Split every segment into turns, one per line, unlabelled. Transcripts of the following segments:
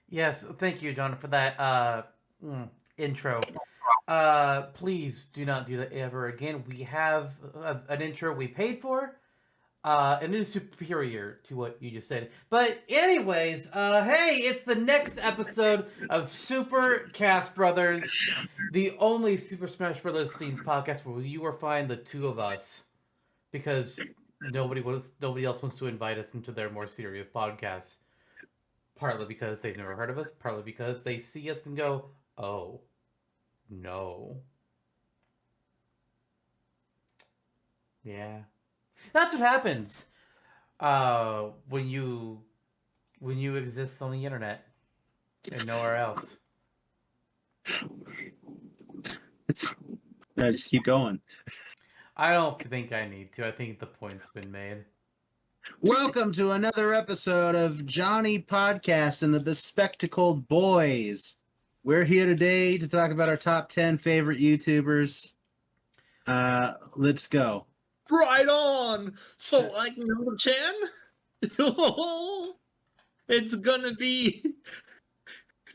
Yes, thank you, John, for that intro. Please do not do that ever again. We have an intro we paid for, and it is superior to what you just said. But anyways, hey, it's the next episode of Super Cast Brothers, the only Super Smash Brothers themed podcast where you will find the two of us, because nobody else wants to invite us into their more serious podcasts. Partly because they've never heard of us, partly because they see us and go, "Oh, no." Yeah. That's what happens when you exist on the internet and nowhere else.
I just keep going.
I don't think I need to. I think the point's been made.
Welcome to another episode of Johnny Podcast and the Bespectacled Boys. We're here today to talk about our top 10 favorite YouTubers. Let's go.
Right on. So like number 10, it's gonna be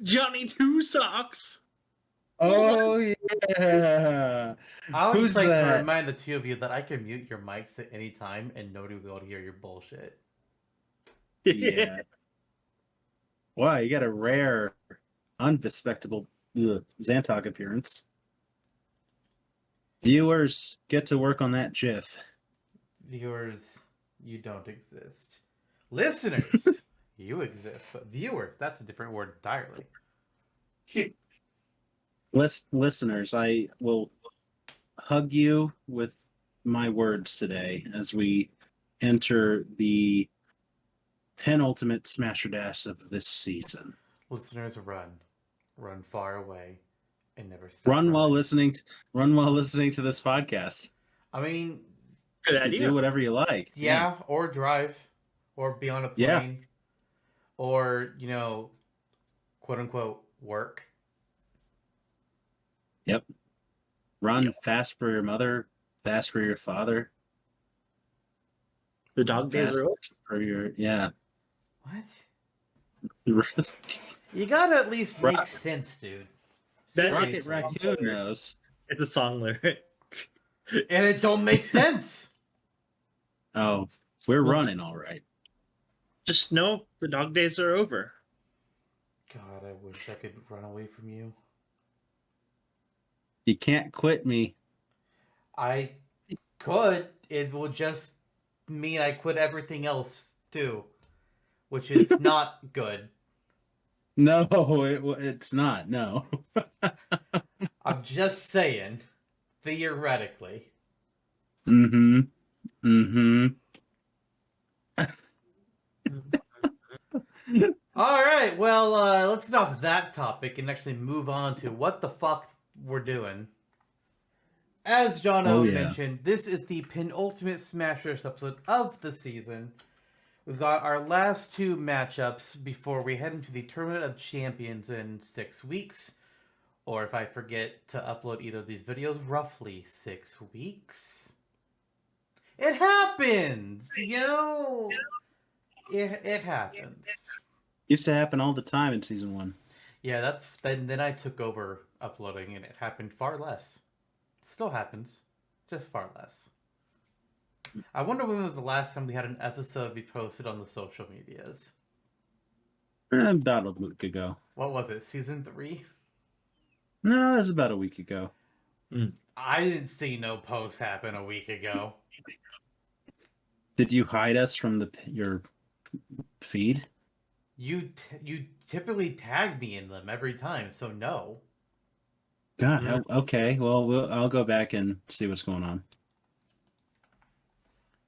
Johnny Two Socks.
Oh yeah.
I would
Who's
just like
that?
to remind the two of you that I can mute your mics at any time and nobody will be able to hear your bullshit.
Yeah. Wow, you got a rare, unbespectable Zantok appearance. Viewers, get to work on that GIF.
Viewers, you don't exist. Listeners, you exist. But viewers, that's a different word entirely.
Listeners, I will hug you with my words today as we enter the penultimate Smasher Dash of this season.
Listeners, run far away, and never stop.
Run while listening to this podcast.
I mean,
Good
you can
idea.
do whatever you like.
yeah, or drive, or be on a plane,
Yeah.
or quote unquote work.
Yep. Run fast for your mother, fast for your father,
The dog days
fast
are over.
for your
What? You gotta at least make sense, dude.
That-
Rocket
Seriously.
Raccoon knows.
It's a song lyric.
And it don't make sense.
Oh, we're running all right.
Just know the dog days are over.
God, I wish I could run away from you.
You can't quit me.
I could. It will just mean I quit everything else too, which is not good.
No, it's not. No.
I'm just saying, theoretically.
Mm-hmm. Mm-hmm.
All right, well, let's get off that topic and actually move on to what the fuck we're doing. As Jonno mentioned, this is the penultimate Smash Bros. Episode of the season. We've got our last two matchups before we head into the Tournament of Champions in 6 weeks. Or if I forget to upload either of these videos, roughly 6 weeks. It happens, It happens.
Used to happen all the time in season 1.
Yeah, then I took over uploading and it happened far less. Still happens, just far less. I wonder when was the last time we had an episode be posted on the social medias.
About a week ago.
What was it, season 3?
No, it was about a week ago.
I didn't see no post happen a week ago.
Did you hide us from your feed?
You typically tag me in them every time, so no.
God,
Yeah.
okay. Well, I'll go back and see what's going on.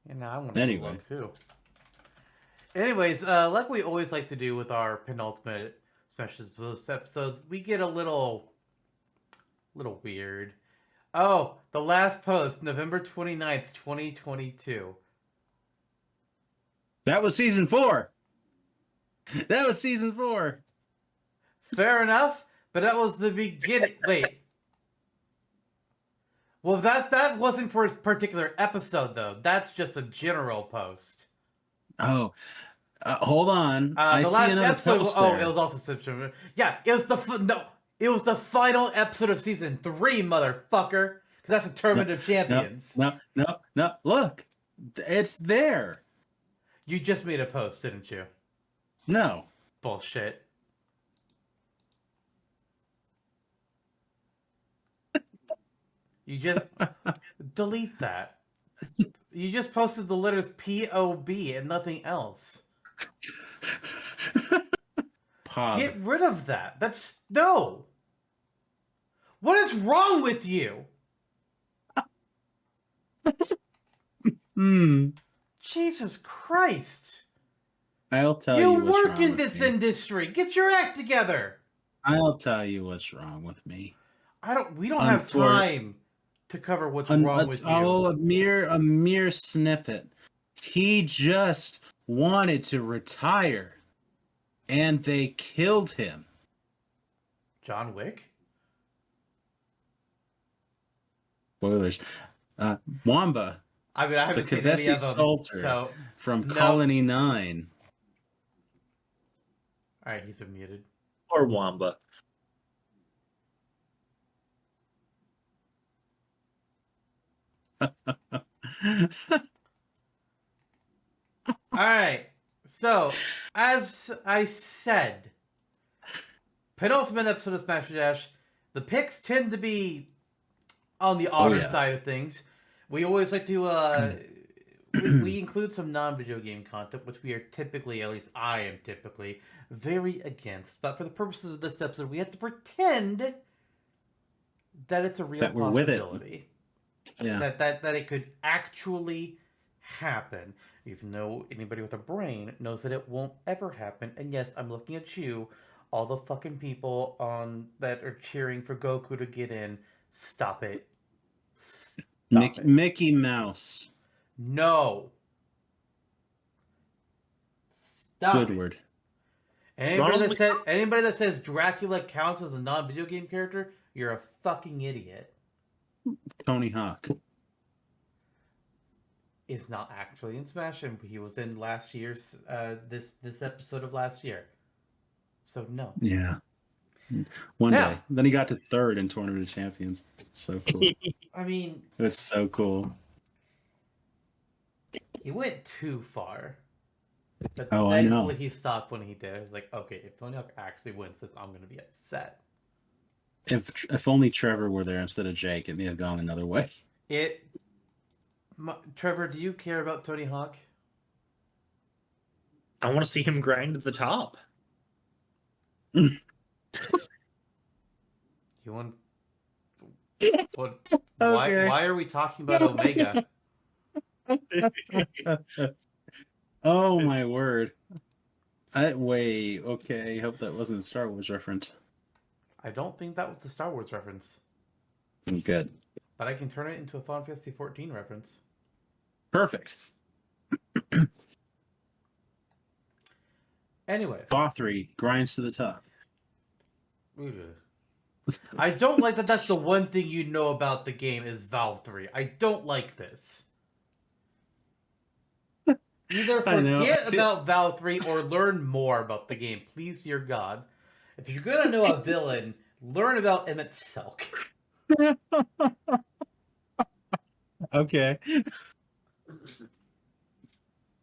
And now I want to
Anyway.
look too. Anyways, like we always like to do with our penultimate Smash Bros. Episodes, we get a little weird. Oh, the last post, November 29th, 2022.
That was season 4. That was season 4.
Fair enough, but that was the beginning. Wait. Well, that wasn't for a particular episode though. That's just a general post.
Oh, hold on. I
The
see
last
another
episode.
post
Oh,
there.
it was also yeah. It was no. It was the final episode of season 3, motherfucker. Because that's a Tournament of Champions.
No. Look, it's there.
You just made a post, didn't you?
No.
Bullshit. You just delete that. You just posted the letters POB and nothing else.
Pog.
Get rid of that. That's no. What is wrong with you? Jesus Christ.
I'll tell you.
You
what's
work
wrong
in
with
this
me.
industry. Get your act together.
I'll tell you what's wrong with me.
We don't have time to cover what's wrong with you.
Oh, a mere snippet. He just wanted to retire, and they killed him.
John Wick?
Spoilers. Wamba.
I mean, I haven't
The
seen any of them.
Salter
So,
from
no.
Colony 9.
All right, he's been muted.
Or Wamba.
All right. So, as I said, penultimate episode of Smash Dash, the picks tend to be on the odder side of things. We always like to we include some non-video game content, which we are typically, at least I am typically, very against. But for the purposes of this episode, we have to pretend that it's a real
That we're with it.
possibility.
Yeah.
That it could actually happen. Even though anybody with a brain knows that it won't ever happen. And yes, I'm looking at you, all the fucking people that are cheering for Goku to get in. Stop it. Stop it.
Mickey Mouse.
No. Stop it.
Squidward.
Anybody that says Dracula counts as a non-video game character, you're a fucking idiot.
Tony Hawk.
Is not actually in Smash, and he was in last year's this episode of last year. So no.
Yeah. One day. Then he got to 3rd in Tournament of Champions. So cool.
I mean,
It was so cool.
he went too far. But
I know.
thankfully he stopped when he did. I was like, okay, if Tony Hawk actually wins this, I'm gonna be upset.
If only Trevor were there instead of Jake, it may have gone another way.
Trevor, do you care about Tony Hawk?
I want to see him grind to the top.
You want? What? Why are we talking about Omega?
Oh my word! Wait, okay. Hope that wasn't a Star Wars reference.
I don't think that was a Star Wars reference,
Good.
but I can turn it into a Final Fantasy 14 reference.
Perfect.
Anyways,
Bothry grinds to the top.
I don't like that. That's the one thing you know about the game is Valve 3. I don't like this. Either forget about Valve 3 or learn more about the game. Please, dear God. If you're gonna know a villain, learn about Emmett Selk.
Okay.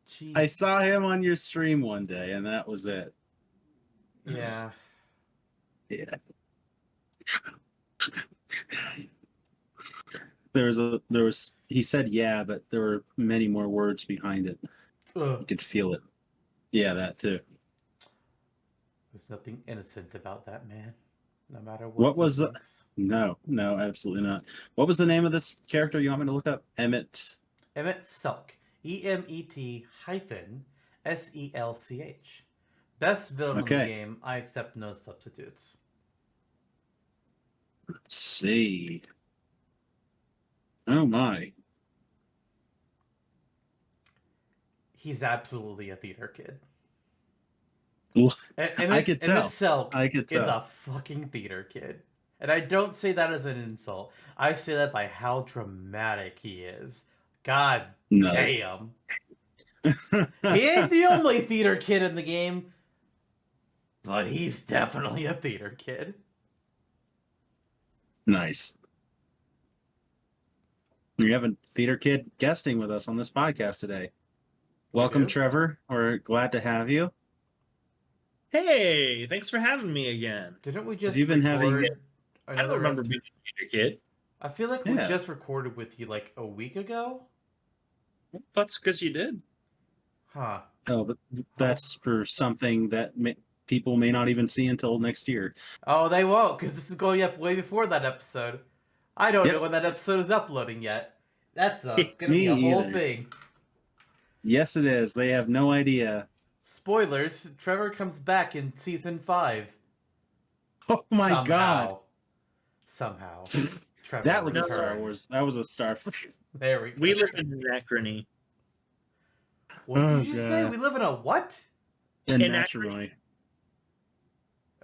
Jeez.
I saw him on your stream one day, and that was it.
Yeah.
Yeah. He said yeah, but there were many more words behind it.
Ugh.
You could feel it. Yeah, that too.
There's nothing innocent about that man. No matter what.
What was No, absolutely not. What was the name of this character you want me to look up? Emmett
Selk. EMET-SELCH. Best villain of the game. I accept no substitutes.
Let's see. Oh my.
He's absolutely a theater kid.
I could tell.
Emmett Selk
I could
is
tell.
a fucking theater kid. And I don't say that as an insult. I say that by how dramatic he is. God
Nice.
damn. He ain't the only theater kid in the game, but he's definitely a theater kid.
Nice. We have a theater kid guesting with us on this podcast today. Welcome,
do?
Trevor. We're glad to have you.
Hey, thanks for having me again.
Didn't we just
You've been having-
record
I don't
another
remember
episode?
being a theater kid.
I feel like we
Yeah.
just recorded with you like a week ago.
That's because you did.
Huh.
Oh, but that's for something that people may not even see until next year.
Oh, they won't, because this is going up way before that episode. I don't
Yep.
know when that episode is uploading yet. That's gonna
Me
be a whole
either.
thing.
Yes, it is. They have no idea.
Spoilers, Trevor comes back in season 5.
Oh my god.
Somehow. Trevor
That was a
returned.
Star Wars. That was a Star.
There we go.
We live in Anachrony.
What did
Oh,
you just say?
God.
We live in a what?
In
In
matrimony.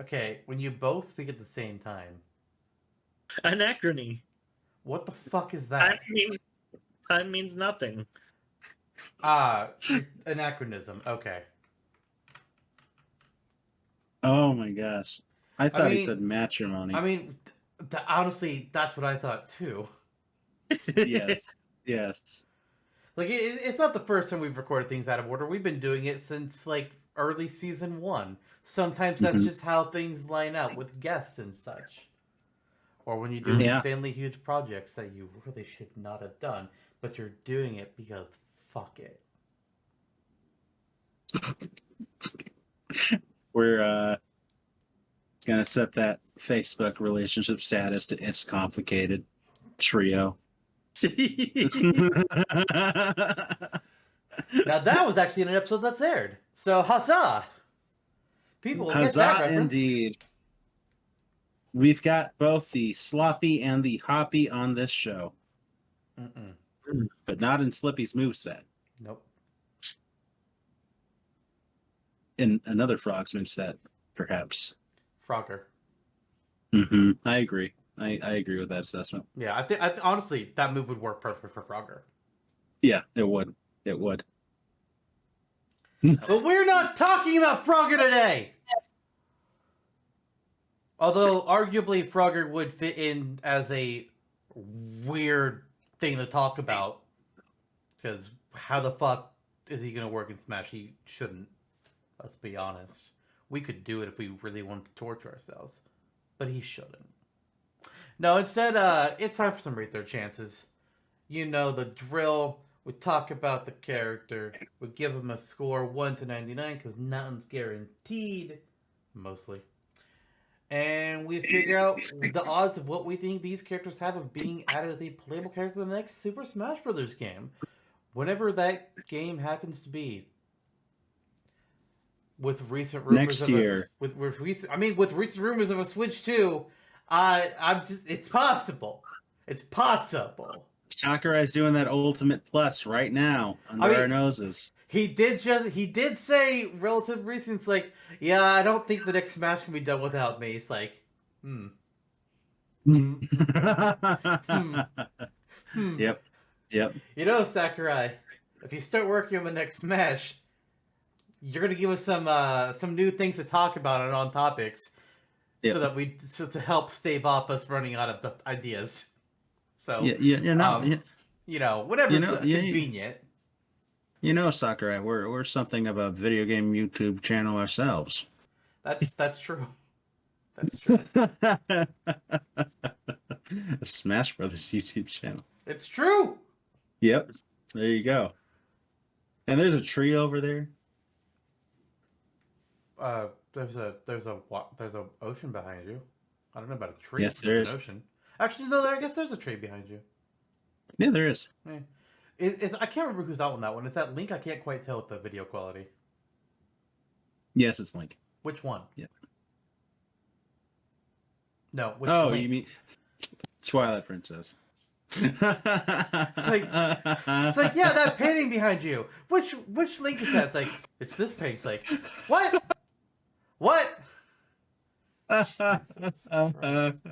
Okay, when you both speak at the same time.
Anachrony.
What the fuck is that?
Time means nothing.
Anachronism. Okay.
Oh my gosh. I thought he
mean-
said matrimony.
I mean, honestly, that's what I thought too.
Yes. Yes.
Like, it's not the first time we've recorded things out of order. We've been doing it since, like, early season 1. Sometimes that's
Mhm.
just how things line up with guests and such. Or when you do
Yeah.
insanely huge projects that you really should not have done, but you're doing it because fuck it.
We're gonna set that Facebook relationship status to it's complicated trio.
Now, that was actually in an episode that's aired. So, huzzah! People will get that
Huzzah
reference.
indeed. We've got both the sloppy and the hoppy on this show,
Mm-mm.
but not in Slippy's moveset.
Nope.
In another Frog's moveset, perhaps.
Frogger.
I agree. I agree with that assessment.
Yeah, I think honestly, that move would work perfect for Frogger.
Yeah, it would. It would.
But we're not talking about Frogger today! Although, arguably, Frogger would fit in as a weird thing to talk about. Because how the fuck is he going to work in Smash? He shouldn't. Let's be honest. We could do it if we really wanted to torture ourselves. But he shouldn't. No, instead, it's time for some Rate Their Chances. You know the drill. We talk about the character. We give him a score 1 to 99 because nothing's guaranteed. Mostly. And we figure out the odds of what we think these characters have of being added as a playable character in the next Super Smash Bros. Game. Whenever that game happens to be. With recent rumors
Next
of
year.
with recent rumors of a Switch 2, it's possible. It's possible.
Sakurai's doing that Ultimate Plus right now under our noses.
He did say relative reasons like, yeah, I don't think the next Smash can be done without me. It's like,
Yep.
You know, Sakurai, if you start working on the next Smash, you're gonna give us some new things to talk about and on topics,
Yep.
so to help stave off us running out of ideas. So
You're not.
you know, whatever
You know,
it's
yeah,
convenient.
You know, Sakurai, we're something of a video game YouTube channel ourselves.
That's true. That's true.
A Smash Brothers YouTube channel.
It's true.
Yep. There you go. And there's a tree over there.
There's a ocean behind you. I don't know about a tree.
Yes,
but there's
there
an ocean. Actually, no. I guess there's a tree behind you.
Yeah, there is.
Yeah. I can't remember who's out on that one. Is that Link? I can't quite tell with the video quality.
Yes, it's Link.
Which one?
Yeah.
No. Which
Oh,
Link?
you mean Twilight Princess?
It's like, yeah, that painting behind you. Which Link is that? It's like, it's this painting. It's like, what? What? Christ.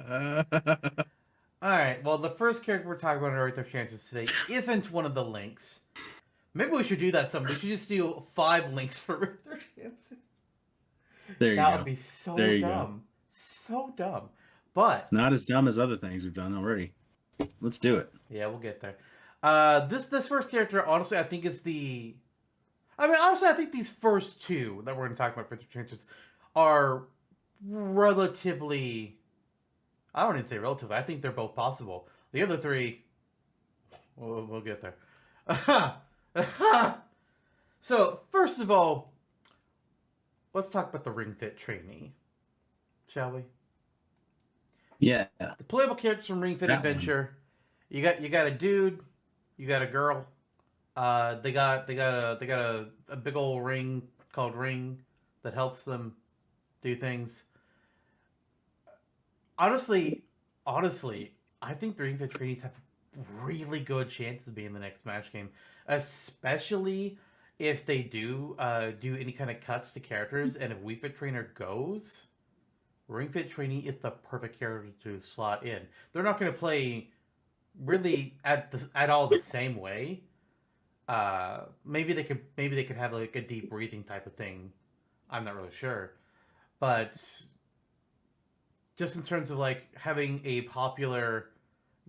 All right. Well, the first character we're talking about in Earth of Chances today isn't one of the links. Maybe we should do that sometime. We should just do 5 links for Earth of Chances.
There you
That
go.
would be so
There you go.
dumb. So dumb. But
It's not as dumb as other things we've done already. Let's do it.
yeah, we'll get there. This first character, honestly, I think is the. I mean, honestly, I think these first 2 that we're going to talk about for the chances are relatively. I don't even say relatively. I think they're both possible. The other 3, we'll get there. So first of all, let's talk about the Ring Fit trainee, shall we?
Yeah.
The playable characters from Ring Fit
That
Adventure. You got a dude, you got a girl. They got a big old ring called Ring that helps them do things. Honestly, I think the Ring Fit trainees have really good chances of being the next Smash game, especially if they do any kind of cuts to characters, and if Wii Fit Trainer goes, Ring Fit Trainee is the perfect character to slot in. They're not going to play really at all the same way. Maybe they could have like a deep breathing type of thing. I'm not really sure, but just in terms of like having a popular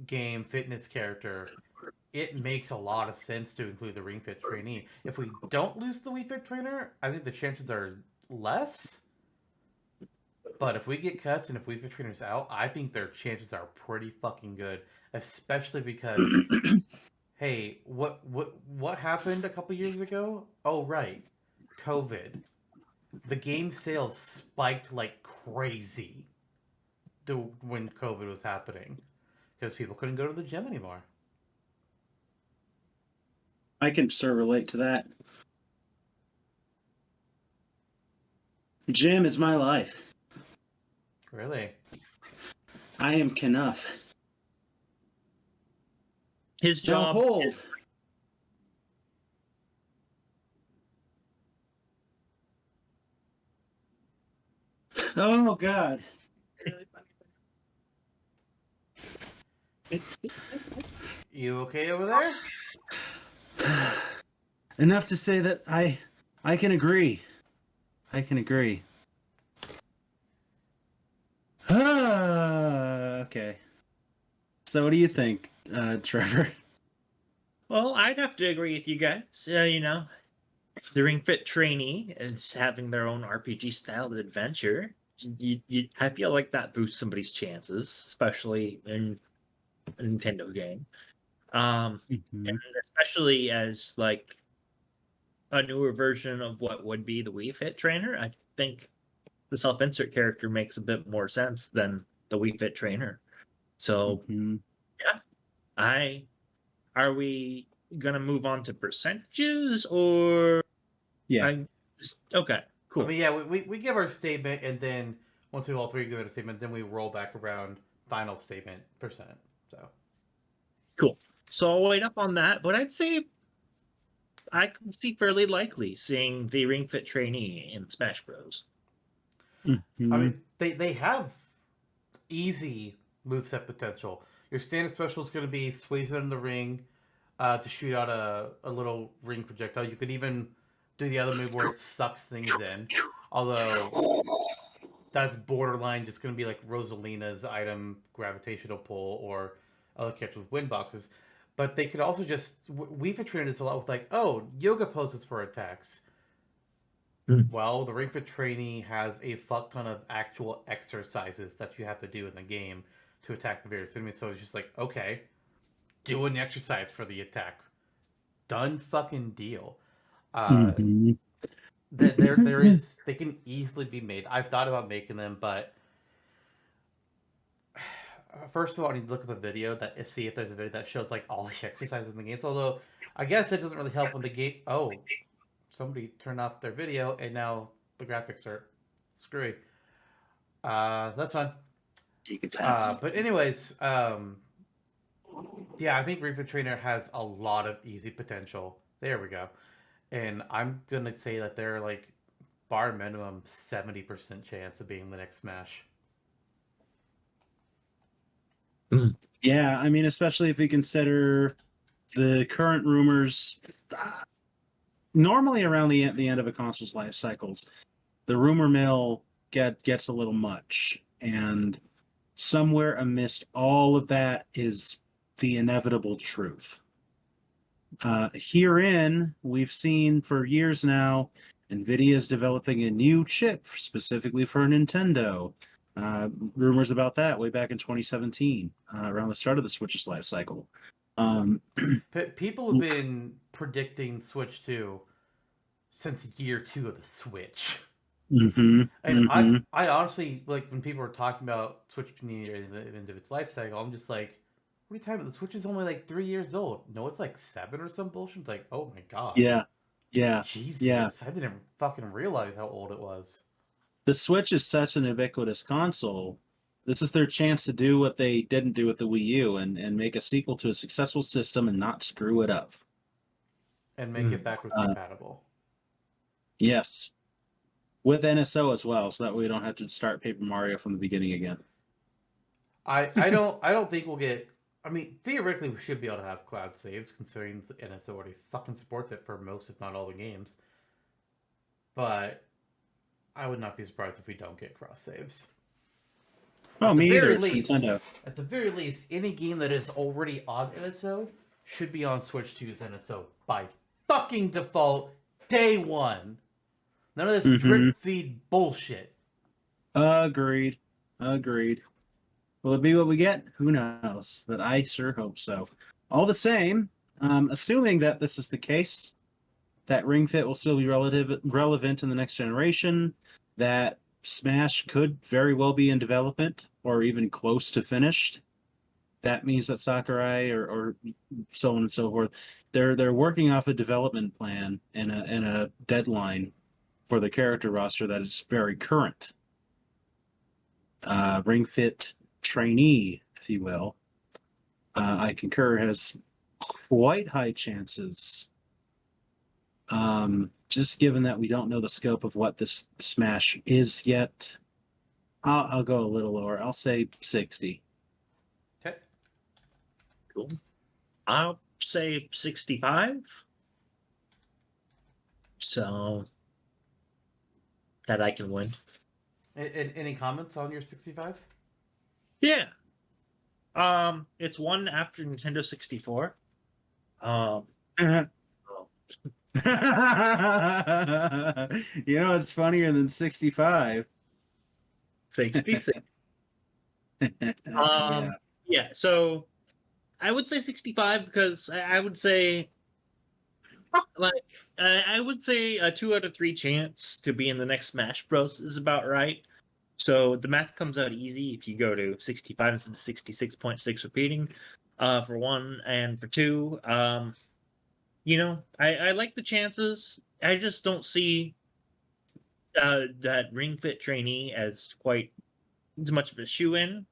game fitness character, it makes a lot of sense to include the Ring Fit trainee. If we don't lose the Wii Fit trainer, I think the chances are less. But if we get cuts and if Wii Fit trainer's out, I think their chances are pretty fucking good. Especially because, hey, what happened a couple years ago? Oh right, COVID. The game sales spiked like crazy when COVID was happening because people couldn't go to the gym anymore.
I can sort of relate to that. Gym is my life.
Really?
I am Knuff.
His
Now
job.
hold. Oh God.
You okay over there?
Enough to say that I can agree. I can agree. Okay. So what do you think, Trevor?
Well, I'd have to agree with you guys. The Ring Fit trainee is having their own RPG styled adventure. I feel like that boosts somebody's chances, especially in a Nintendo game. And especially as like a newer version of what would be the Wii Fit trainer, I think the self-insert character makes a bit more sense than the Wii Fit trainer. So are we gonna move on to percentages or
Yeah.
okay, cool.
I mean, yeah, we give our statement, and then once we all 3 give it a statement, then we roll back around final statement %. So
Cool. So I'll wait up on that, but I'd say I can see fairly likely seeing the Ring Fit trainee in Smash Bros.
I mean, they have easy moveset potential. Your standard special is going to be squeeze it in the ring to shoot out a little ring projectile. You could even do the other move where it sucks things in. Although that's borderline just going to be like Rosalina's item gravitational pull or other characters with wind boxes. But they could also just Wii Fit trained this a lot with like, oh, yoga poses for attacks. Well, the Ring Fit trainee has a fuck ton of actual exercises that you have to do in the game to attack the various enemies. So it's just like, okay, do an exercise for the attack. Done fucking deal. There is, they can easily be made. I've thought about making them, but first of all, I need to look up a video that see if there's a video that shows like all the exercises in the game. So, although I guess it doesn't really help when the game. Oh, somebody turned off their video and now the graphics are screwy. That's fine. But anyways, yeah, I think Ring Fit Trainer has a lot of easy potential. There we go. And I'm gonna say that they're like bar minimum 70% chance of being the next Smash.
Yeah, I mean, especially if we consider the current rumors. Normally, around the end of a console's life cycles, the rumor mill gets a little much, and somewhere amidst all of that is the inevitable truth. Herein, we've seen for years now, NVIDIA is developing a new chip specifically for Nintendo. Rumors about that way back in 2017, around the start of the Switch's life cycle.
People have been predicting Switch 2 since year 2 of the Switch. And I honestly, like, when people were talking about Switch being at the end of its life cycle, I'm just like, what are you talking about? The Switch is only like 3 years old. No, it's like 7 or some bullshit. It's like, oh my god.
Yeah.
Jesus, I didn't fucking realize how old it was.
The Switch is such an ubiquitous console. This is their chance to do what they didn't do with the Wii U and make a sequel to a successful system and not screw it up.
And make it backwards compatible.
Yes. With NSO as well, so that we don't have to start Paper Mario from the beginning again.
I don't think we'll get. I mean, theoretically, we should be able to have cloud saves, considering the NSO already fucking supports it for most, if not all, the games. But I would not be surprised if we don't get cross saves.
Oh, me either.
At the very least, any game that is already on NSO should be on Switch 2's NSO by fucking default, day one. None of this drip feed bullshit.
Agreed. Will it be what we get? Who knows? But I sure hope so. All the same, assuming that this is the case, that Ring Fit will still be relevant in the next generation, that Smash could very well be in development or even close to finished. That means that Sakurai or so on and so forth, they're working off a development plan and a deadline for the character roster that is very current. Ring Fit trainee, if you will, I concur, has quite high chances. Just given that we don't know the scope of what this Smash is yet, I'll go a little lower. I'll say 60.
Okay.
Cool. I'll say 65. So that I can win.
Any comments on your 65?
Yeah. It's one after Nintendo 64.
You know, it's funnier than 65.
66. Yeah, so I would say 65 because I would say, like, I would say a 2 out of 3 chance to be in the next Smash Bros. Is about right. So the math comes out easy if you go to 65 instead of 66.6 repeating, for one, and for two, you know, I like the chances. I just don't see that Ring Fit trainee as quite as much of a shoe-in.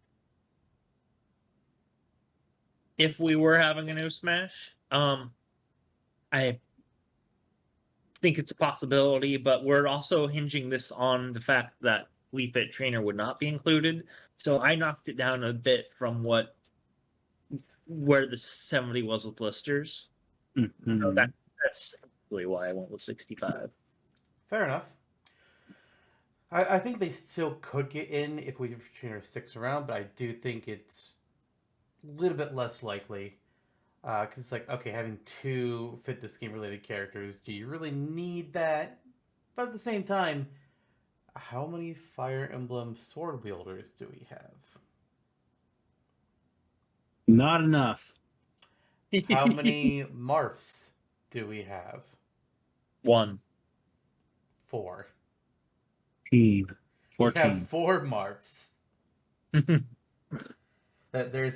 If we were having a new Smash, I think it's a possibility, but we're also hinging this on the fact that Wii Fit Trainer would not be included. So I knocked it down a bit from where the 70 was with listers. So that's really why I went with 65.
Fair enough. I think they still could get in if Wii Fit Trainer sticks around, but I do think it's a little bit less likely. Because it's like, okay, having 2 fitness game related characters, do you really need that? But at the same time, how many Fire Emblem sword wielders do we have?
Not enough.
How many Marths do we have?
1.
4.
14.
We have 4 Marths. There's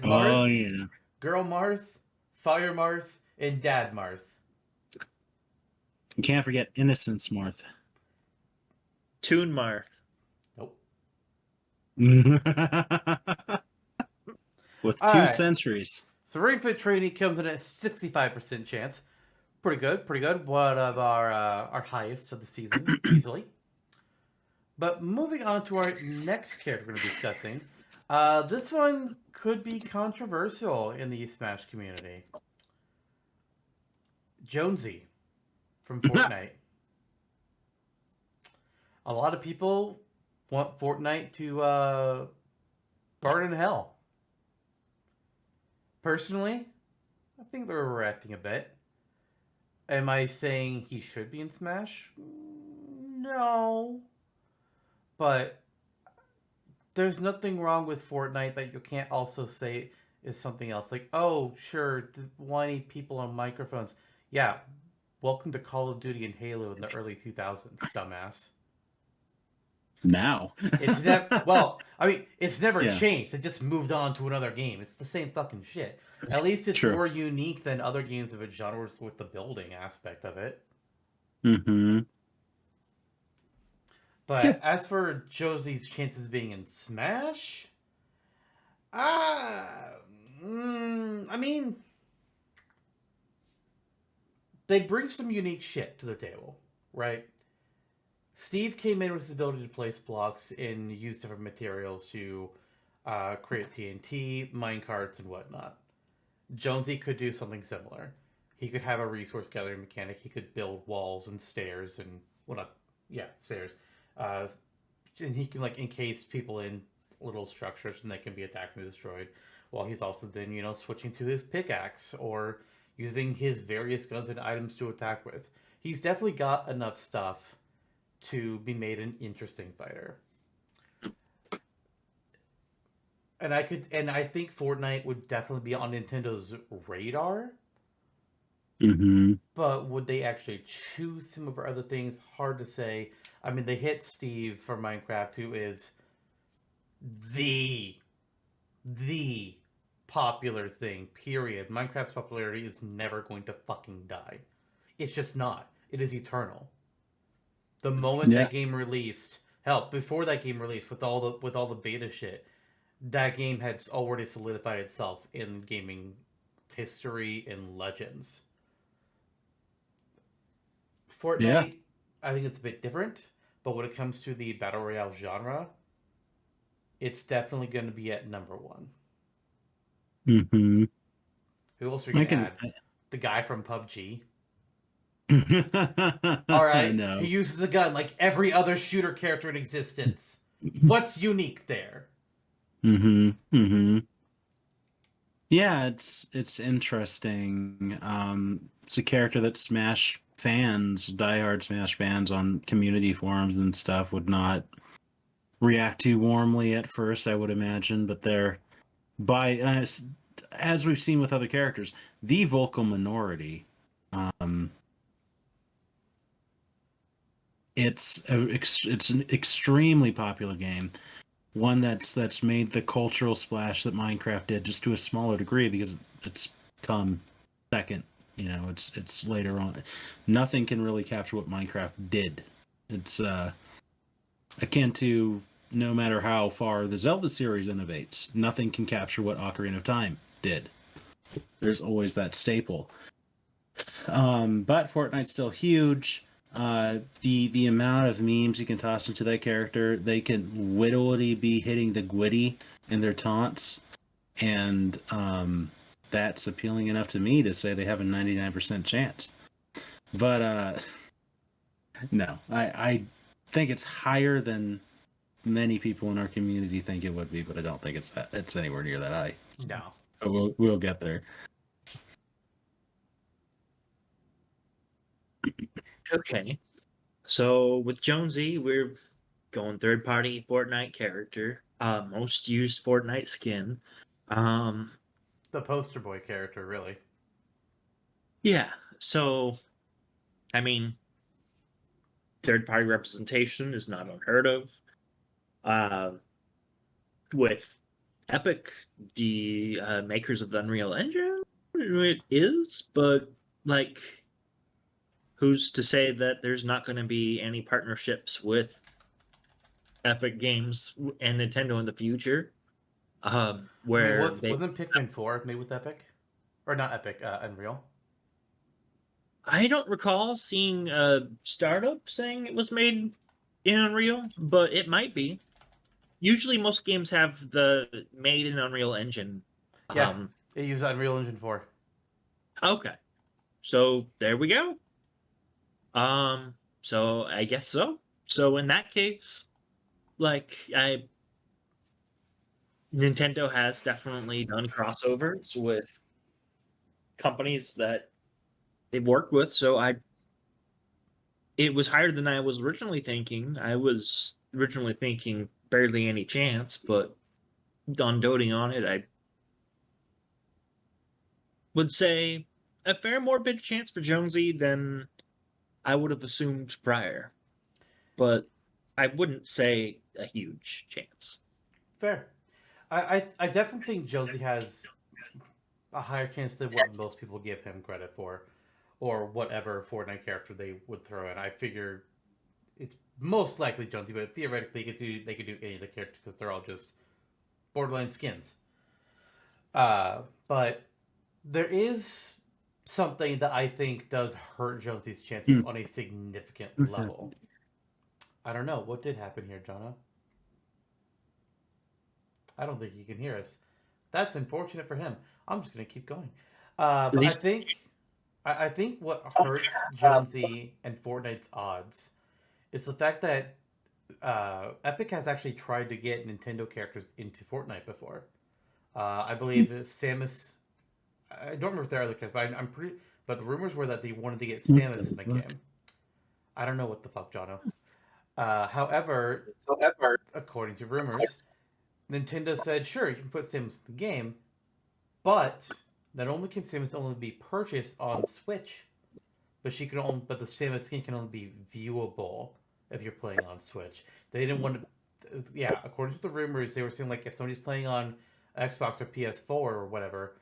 Marth,
Oh, yeah.
Girl Marth, Fire Marth, and Dad Marth.
You can't forget Innocence Marth.
Toon Marth.
Nope.
With 2 centuries.
So Ring Fit Trainee comes in at 65% chance. Pretty good. One of our highest of the season, easily. But moving on to our next character we're going to be discussing, This one could be controversial in the Smash community. Jonesy from Fortnite. A lot of people want Fortnite to burn in hell. Personally, I think they're overreacting a bit. Am I saying he should be in Smash? No. But there's nothing wrong with Fortnite that you can't also say is something else. Like, oh, sure, the whiny people on microphones. Yeah, welcome to Call of Duty and Halo in the early 2000s, dumbass.
Now.
It's never, well, I mean, it's never
Yeah.
changed. It just moved on to another game. It's the same fucking shit. At least it's
True.
more unique than other games of its genres with the building aspect of it.
Mm-hmm.
But
Yeah.
as for Josie's chances of being in Smash, I mean, they bring some unique shit to the table, right? Steve came in with his ability to place blocks and use different materials to create TNT, minecarts, and whatnot. Jonesy could do something similar. He could have a resource gathering mechanic. He could build walls and stairs and stairs. And he can like encase people in little structures and they can be attacked and destroyed. While he's also then switching to his pickaxe or using his various guns and items to attack with. He's definitely got enough stuff to be made an interesting fighter. And I think Fortnite would definitely be on Nintendo's radar.
Mm-hmm.
But would they actually choose him over other things? Hard to say. I mean, they hit Steve for Minecraft, who is the popular thing, period. Minecraft's popularity is never going to fucking die. It's just not. It is eternal. The moment that game released, hell, before that game released, with all the beta shit, that game had already solidified itself in gaming history and legends. Fortnite, I think it's a bit different, but when it comes to the battle royale genre, it's definitely going to be at number one.
Mm-hmm.
Who else are you going to add? The guy from PUBG. All right, he uses a gun like every other shooter character in existence. What's unique there?
Mm-hmm. Mm-hmm. Yeah, it's interesting. It's a character that Smash fans, diehard Smash fans on community forums and stuff would not react to warmly at first, I would imagine, but they're as we've seen with other characters, the vocal minority. It's an extremely popular game, one that's made the cultural splash that Minecraft did, just to a smaller degree because it's come second. It's later on. Nothing can really capture what Minecraft did. It's akin to, no matter how far the Zelda series innovates, nothing can capture what Ocarina of Time did. There's always that staple. But Fortnite's still huge. The amount of memes you can toss into that character, they can literally be hitting the Gwitty in their taunts, and that's appealing enough to me to say they have a 99% chance. But no, I think it's higher than many people in our community think it would be, but I don't think it's anywhere near that high.
No.
But we'll get there.
Okay. So with Jonesy, we're going third-party Fortnite character. Most used Fortnite skin.
The poster boy character, really.
Yeah. So, I mean, third-party representation is not unheard of. With Epic, the makers of the Unreal Engine, it is, but like, who's to say that there's not going to be any partnerships with Epic Games and Nintendo in the future? Where
wasn't Pikmin 4 made with Epic? Or not Epic, Unreal?
I don't recall seeing a startup saying it was made in Unreal, but it might be. usually most games have the made in Unreal Engine.
Yeah, it uses Unreal Engine 4.
Okay, so there we go. So I guess so. So in that case, like Nintendo has definitely done crossovers with companies that they've worked with. So it was higher than I was originally thinking. I was originally thinking barely any chance, but on doting on it, I would say a fair more big chance for Jonesy than I would have assumed prior. But I wouldn't say a huge chance.
Fair. I definitely think Jonesy has a higher chance than what most people give him credit for, or whatever Fortnite character they would throw in. I figure it's most likely Jonesy, but theoretically they could do any of the characters because they're all just Borderlands skins. But there is something that I think does hurt Jonesy's chances on a significant level. I don't know what did happen here, Jonno. I don't think he can hear us. That's unfortunate for him. I'm just gonna keep going. But I think what hurts Jonesy and Fortnite's odds is the fact that Epic has actually tried to get Nintendo characters into Fortnite before. I believe Samus. I don't remember if there are other characters, but I'm pretty. But the rumors were that they wanted to get Samus in the game. I don't know what the fuck, Jonno. However, according to rumors, Nintendo said, "Sure, you can put Samus in the game, but not only can Samus only be purchased on Switch, but the Samus skin can only be viewable if you're playing on Switch." They didn't want to. Yeah, according to the rumors, they were saying like if somebody's playing on Xbox or PS4 or whatever,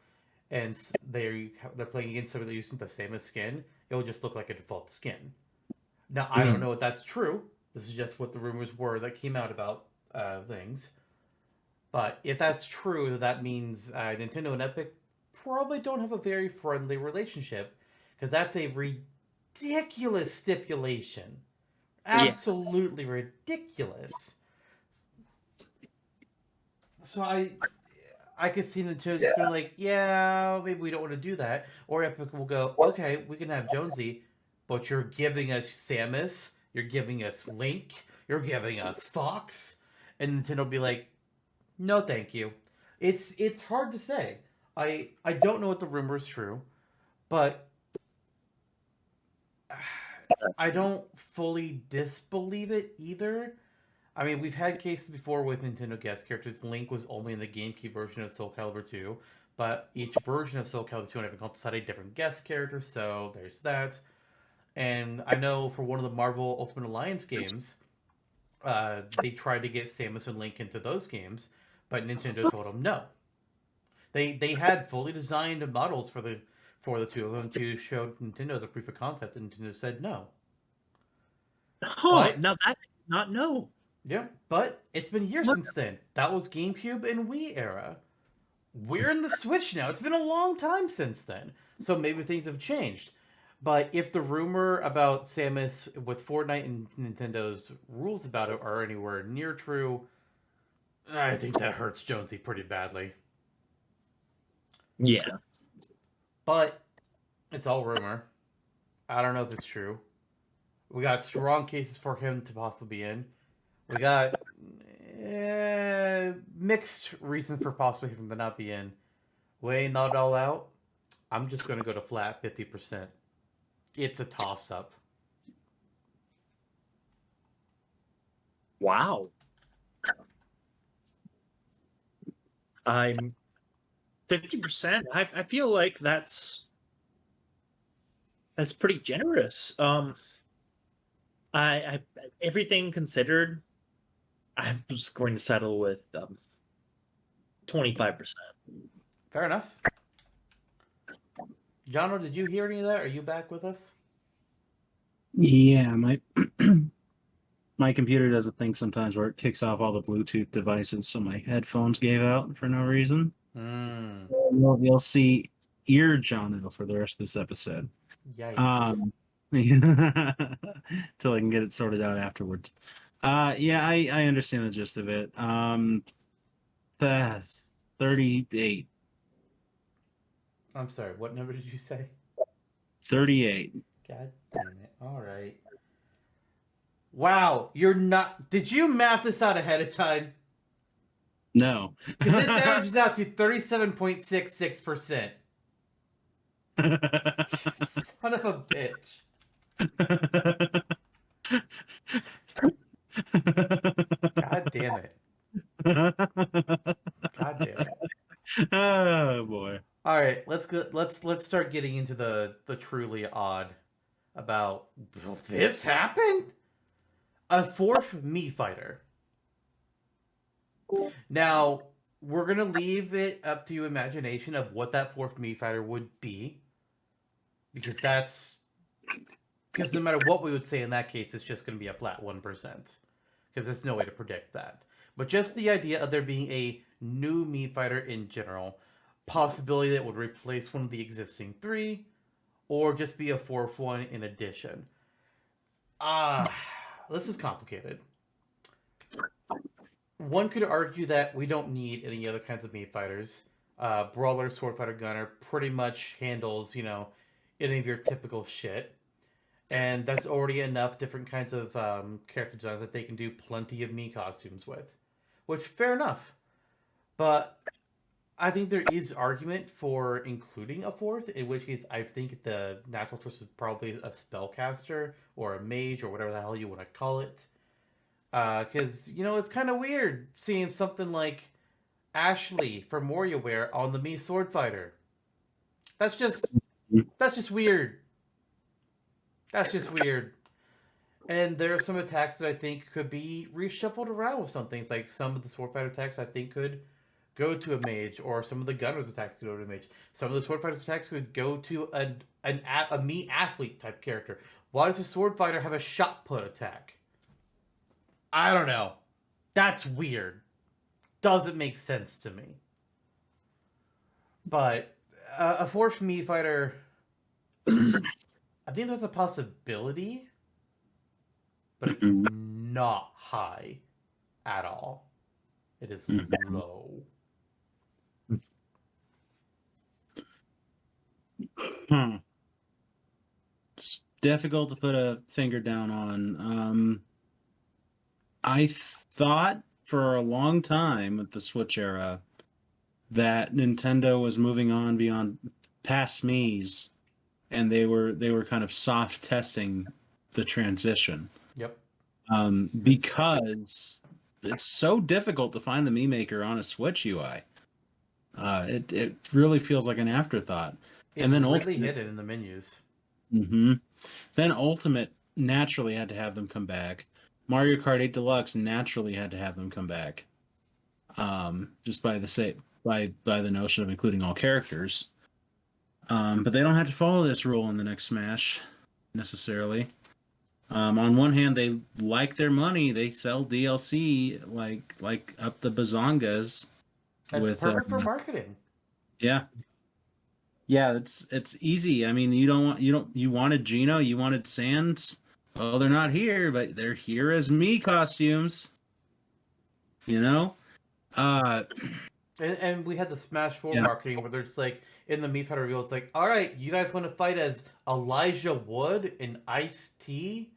and they're playing against somebody using the Samus skin, it will just look like a default skin. Now I don't know if that's true. This is just what the rumors were that came out about things. But if that's true, that means Nintendo and Epic probably don't have a very friendly relationship, because that's a ridiculous stipulation. Absolutely ridiculous. So I could see Nintendo just going like, yeah, maybe we don't want to do that. Or Epic will go, okay, we can have Jonesy, but you're giving us Samus, you're giving us Link, you're giving us Fox. And Nintendo will be like, no, thank you. It's hard to say. I don't know if the rumor is true, but I don't fully disbelieve it either. I mean, we've had cases before with Nintendo guest characters. Link was only in the GameCube version of Soul Calibur 2, but each version of Soul Calibur 2 and every console had a different guest character, so there's that. And I know for one of the Marvel Ultimate Alliance games, they tried to get Samus and Link into those games, but Nintendo told them no. They had fully designed models for the two of them to show Nintendo as a proof of concept, and Nintendo said no.
Huh, now that I did not know.
Yeah, but it's been years since then. That was GameCube and Wii era. We're in the Switch now. It's been a long time since then. So maybe things have changed. But if the rumor about Samus with Fortnite and Nintendo's rules about it are anywhere near true, I think that hurts Jonesy pretty badly.
Yeah.
But it's all rumor. I don't know if it's true. We got strong cases for him to possibly be in. We got mixed reasons for possibly him to not be in. Weighing that all out, I'm just going to go to flat 50%. It's a toss-up.
Wow. I'm 50%. I feel like that's pretty generous. I everything considered, I'm just going to settle with 25%.
Fair enough. Jonno, did you hear any of that? Are you back with us?
Yeah, my computer does a thing sometimes where it kicks off all the Bluetooth devices, so my headphones gave out for no reason. You'll see ear Jonno for the rest of this episode.
Yikes.
Till I can get it sorted out afterwards. Yeah, I understand the gist of it. 38.
I'm sorry, what number did you say?
38.
God damn it. All right. Wow, you're not. Did you math this out ahead of time?
No.
Because this averages out to 37.66%. Son of a bitch. God damn it. God damn it.
Oh boy.
All right, let's start getting into the truly odd about, will this happen? A fourth Mii fighter. Now, we're gonna leave it up to your imagination of what that fourth Mii fighter would be, because no matter what we would say in that case, it's just gonna be a flat 1%, because there's no way to predict that. But just the idea of there being a new Mii fighter in general, possibility that would replace one of the existing three, or just be a fourth one in addition. This is complicated. One could argue that we don't need any other kinds of Mii fighters. Brawler, Sword Fighter, Gunner pretty much handles, any of your typical shit. And that's already enough different kinds of character designs that they can do plenty of Mii costumes with. Which, fair enough. But I think there is argument for including a fourth, in which case I think the natural choice is probably a spellcaster or a mage or whatever the hell you want to call it. Because, it's kind of weird seeing something like Ashley from WarioWare on the Mii Sword Fighter. That's just weird. That's just weird. And there are some attacks that I think could be reshuffled around with some things. Like some of the Sword Fighter attacks I think could go to a mage, or some of the Gunner's attacks could go to a mage. Some of the Sword Fighter's attacks could go to a Mii athlete type character. Why does a Sword Fighter have a shot put attack? I don't know. That's weird. Doesn't make sense to me. But a fourth Mii fighter, I think there's a possibility, but it's not high at all. It is low.
It's difficult to put a finger down on. I thought for a long time with the Switch era that Nintendo was moving on beyond past Mii's, and they were kind of soft testing the transition.
Yep.
Because it's so difficult to find the Mii Maker on a Switch UI. It really feels like an afterthought.
It's
and then
really hidden in the menus.
Mm-hmm. Then Ultimate naturally had to have them come back. Mario Kart 8 Deluxe naturally had to have them come back. Just by the notion of including all characters. But they don't have to follow this rule in the next Smash necessarily. On one hand, they like their money. They sell DLC like up the bazongas.
That's perfect for marketing.
Yeah. Yeah, it's easy. I mean, you wanted Gino, you wanted Sans. Well, they're not here, but they're here as Mii costumes. And
we had the Smash 4 marketing where they're just like, in the Mii Fighter reveal, it's like, all right, you guys want to fight as Elijah Wood and Ice-T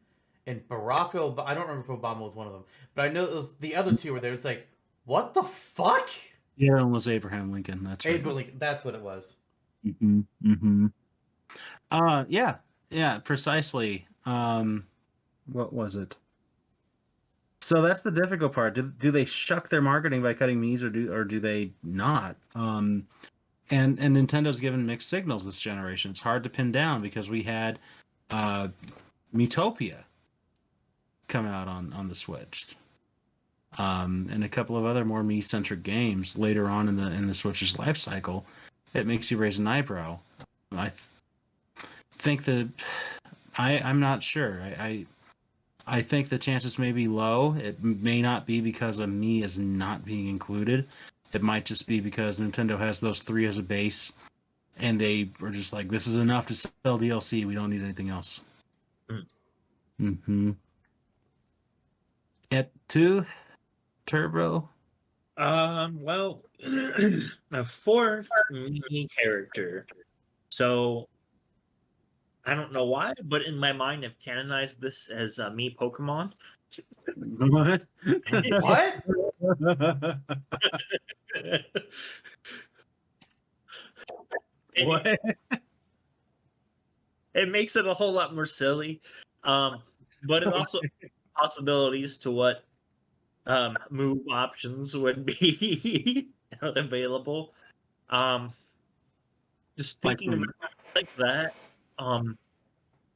and Barack Obama. I don't remember if Obama was one of them, but I know it was the other two where there was like, what the fuck?
Yeah, it was Abraham Lincoln. That's right.
Abraham Lincoln, that's what it was.
Yeah, precisely. What was it? So that's the difficult part. Do they shuck their marketing by cutting Mii's, or do they not? And Nintendo's given mixed signals this generation. It's hard to pin down because we had Miitopia come out on the Switch, and a couple of other more Mii-centric games later on in the Switch's life cycle. It makes you raise an eyebrow. I think that I'm not sure. I think the chances may be low. It may not be because of Mii is not being included. It might just be because Nintendo has those three as a base, and they are just like, this is enough to sell DLC. We don't need anything else. Mm-hmm. Get to Turbo.
Well, a fourth main character. So I don't know why, but in my mind, I've canonized this as me Pokemon.
What?
What?
What?
It makes it a whole lot more silly, but it also possibilities to what move options would be available. Um, just
Like
thinking about it like that.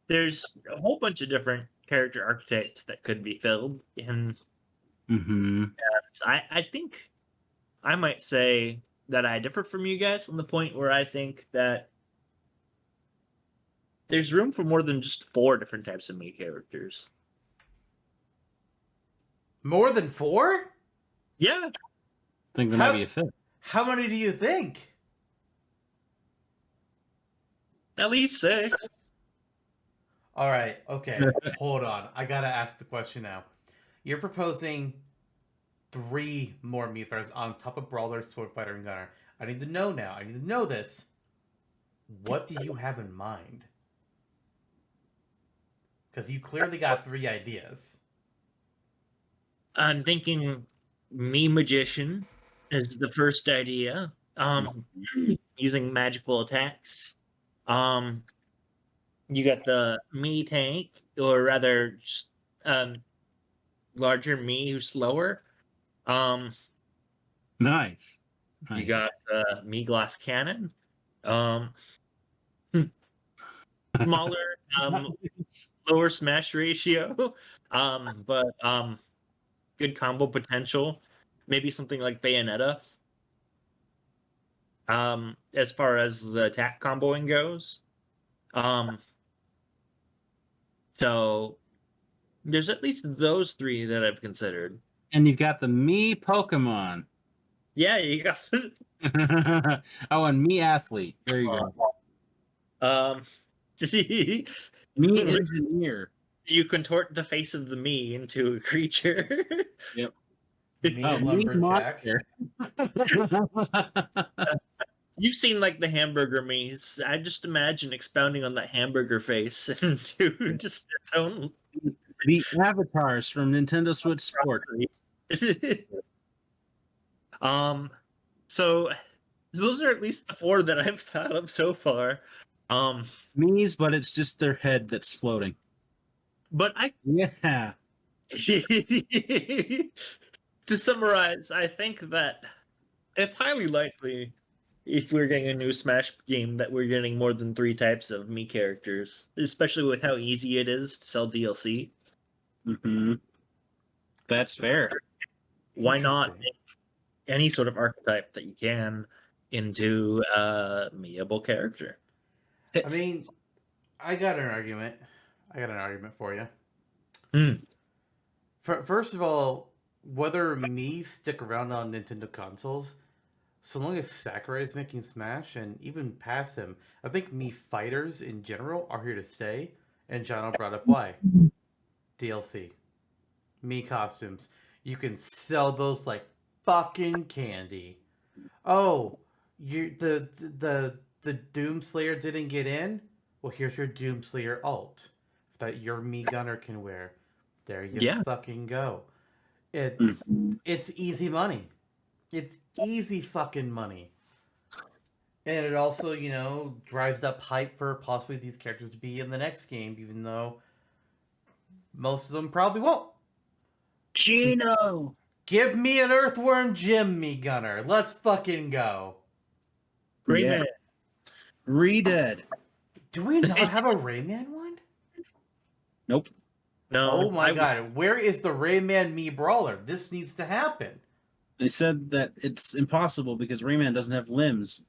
There's a whole bunch of different character archetypes that could be filled, and
mm-hmm.
I think I might say that I differ from you guys on the point where I think that there's room for more than just 4 different types of me characters.
More than 4?
Yeah,
I think there might be a fifth.
How many do you think?
at least 6.
All right, okay, hold on. I gotta ask the question now. You're proposing 3 more Meathers on top of Brawler, Sword Fighter, and Gunner. I need to know now. I need to know this. What do you have in mind? Because you clearly got 3 ideas.
I'm thinking me magician is the first idea. Using magical attacks. You got the me tank, or rather, just, larger me who's slower.
Nice.
You got the me glass cannon. Um, smaller, lower smash ratio. But good combo potential. Maybe something like Bayonetta. As far as the attack comboing goes. So there's at least those 3 that I've considered.
And you've got the me Pokemon.
Yeah, you got
Oh, and me athlete. There you go.
see,
Me engineer.
you contort the face of the me into a creature.
Yep.
Me
Oh, me
Lumberjack.
monster.
You've seen like the hamburger me's. I just imagine expounding on that hamburger face into just its own.
The avatars from Nintendo Switch Sport.
So those are at least the 4 that I've thought of so far.
Me's, but it's just their head that's floating.
But
Yeah.
to summarize, I think that it's highly likely if we're getting a new Smash game that we're getting more than 3 types of me characters, especially with how easy it is to sell DLC.
Mm-hmm. That's fair.
Why not
Interesting.
make any sort of archetype that you can into a meable character?
I mean, I got an argument. I got an argument for you. First of all, whether me stick around on Nintendo consoles, so long as Sakurai is making Smash and even past him, I think me fighters in general are here to stay. And Jonno brought up why. DLC. Me costumes. You can sell those like fucking candy. Oh, the Doomslayer didn't get in? Well, here's your Doomslayer alt that your me gunner can wear. There you fucking go. It's easy money. It's easy fucking money. And it also, drives up hype for possibly these characters to be in the next game, even though most of them probably won't.
Gino!
Give me an Earthworm Jim, me gunner. Let's fucking go.
Rayman.
Redead.
Do we not have a Rayman one?
Nope.
No.
Oh my god. Where is the Rayman me brawler? This needs to happen.
They said that it's impossible because Rayman doesn't have limbs.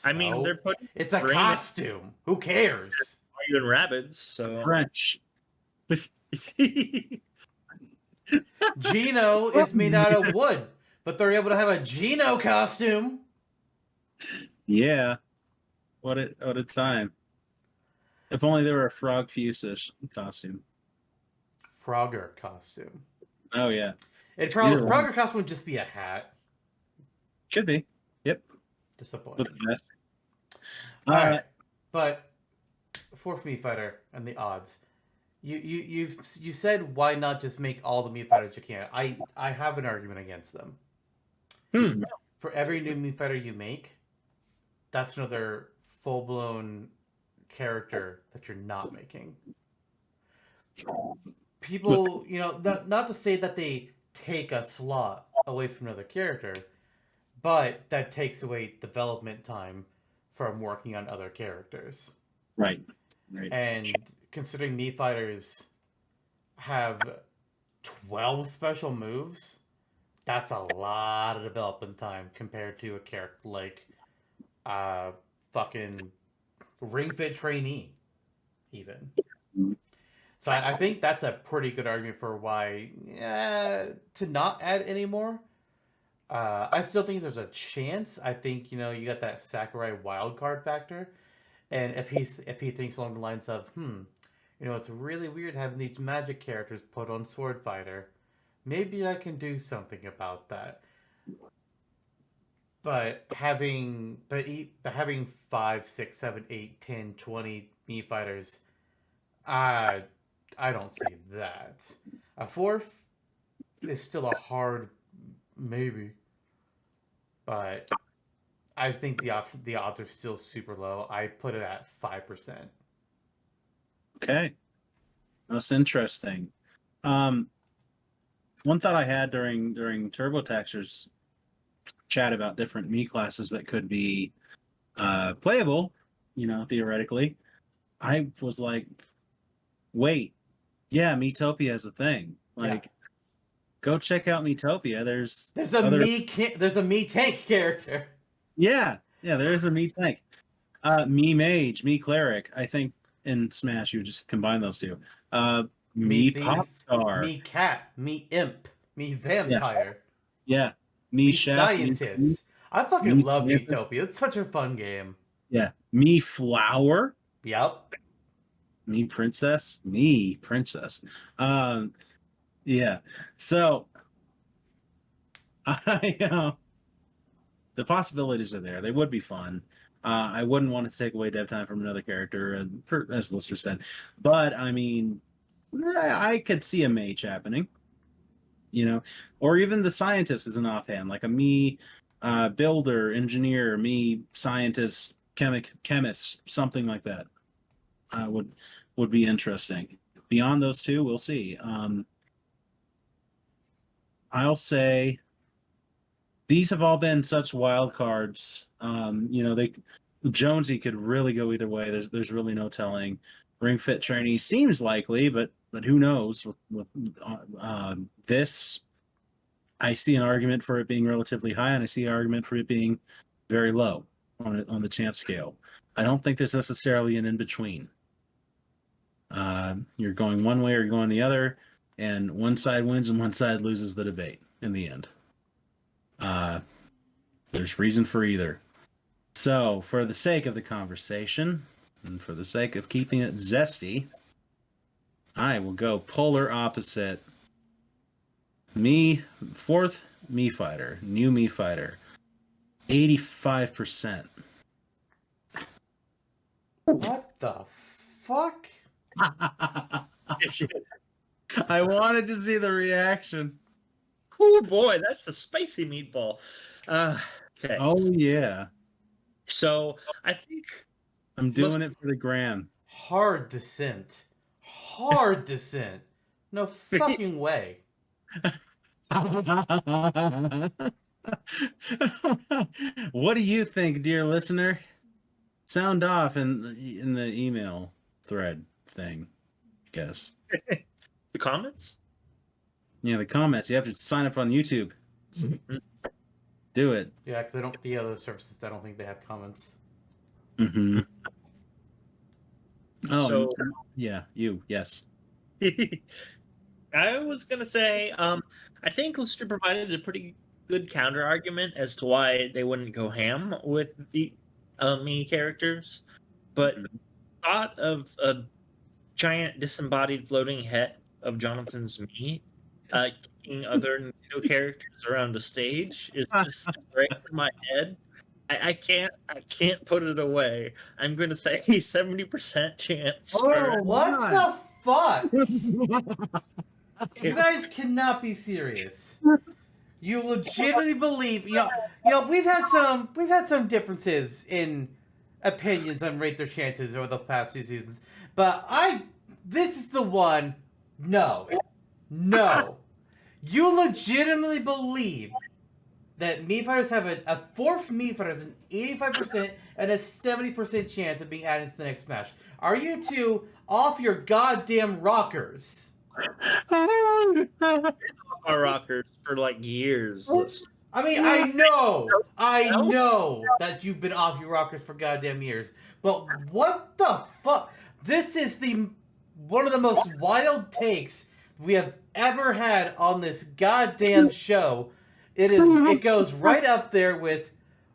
I mean, they're putting
it's a
Rayman
costume. Who cares?
you and rabbits, so
French.
Gino is made out of wood, but they're able to have a Gino costume.
Yeah. What a time. If only there were a Frog Fusus costume.
Frogger costume.
Oh yeah,
It
Either
probably
one.
costume would just be a hat.
Should be. Yep.
Disappointing.
With the vest.
All right, but fourth Mii Fighter and the odds. You said why not just make all the Mii Fighters you can? I have an argument against them.
Hmm.
For every new Mii Fighter you make, that's another full blown character that you're not making. People, not to say that they take a slot away from another character, but that takes away development time from working on other characters.
Right. Right.
And considering Mii Fighters have 12 special moves, that's a lot of development time compared to a character like fucking Ring Fit Trainee, even. So I think that's a pretty good argument for why to not add anymore. I still think there's a chance. I think you got that Sakurai wild card factor, and if he thinks along the lines of it's really weird having these magic characters put on Sword Fighter. Maybe I can do something about that. But having 5, 6, 7, 8, 10, 20 Mii Fighters, I don't see that. A fourth is still a hard maybe, but I think the odds are still super low. I put it at 5%.
Okay, that's interesting. One thought I had during Turbotaxer's chat about different Mii classes that could be playable, theoretically, I was like, wait, yeah, Miitopia is a thing. Like, go check out Miitopia. There's
a Mii tank character.
Yeah, there's a Mii tank. Mii mage, Mii cleric. I think in Smash you just combine those two. Mii pop star,
Mii cat, Mii imp, Mii vampire.
Yeah. Mii chef,
scientist. I fucking love Miitopia. It's such a fun game.
Yeah. Mii flower.
Yep.
Mii princess. Yeah. So the possibilities are there. They would be fun. I wouldn't want to take away dev time from another character, as Lister said. But I mean, I could see a mage happening, or even the scientist is an offhand, like a Mii builder, engineer, Mii scientist, chemist, something like that. Would be interesting. Beyond those two, we'll see. I'll say these have all been such wild cards. Jonesy could really go either way. There's really no telling. Ring Fit Trainee seems likely, but who knows? With this, I see an argument for it being relatively high, and I see an argument for it being very low on the chance scale. I don't think there's necessarily an in between. You're going one way or you're going the other, and one side wins and one side loses the debate in the end. There's reason for either. So, for the sake of the conversation, and for the sake of keeping it zesty, I will go polar opposite. Fourth Mii Fighter, new Mii Fighter, 85%.
What the fuck?
I wanted to see the reaction.
Oh boy, that's a spicy meatball. Okay.
Oh yeah.
So I think
I'm doing it for the gram.
Hard descent. No fucking way.
What do you think, dear listener? Sound off in the email thread thing, I guess.
The comments?
Yeah, the comments. You have to sign up on YouTube. Do it.
Yeah, because the other services, I don't think they have comments.
Mm-hmm. Oh,
So,
yeah, yes.
I was gonna say, I think Lister provided a pretty good counter argument as to why they wouldn't go ham with the Mii characters, but thought of a giant disembodied floating head of Jonathan's Mii kicking other Nintendo characters around the stage is just right in my head. I can't put it away. I'm going to say 70% chance.
Oh,
What
my.
the fuck? You guys cannot be serious. You legitimately believe, we've had some differences in opinions on Rate Their Chances over the past few seasons, but this is the one. No, you legitimately believe that Mii Fighters have a fourth Mii Fighters an 85% and a 70% chance of being added to the next Smash. Are you two off your goddamn rockers?
Our rockers for like years.
I mean, I know that you've been off your rockers for goddamn years, but what the fuck? This is one of the most wild takes we have ever had on this goddamn show. It goes right up there with,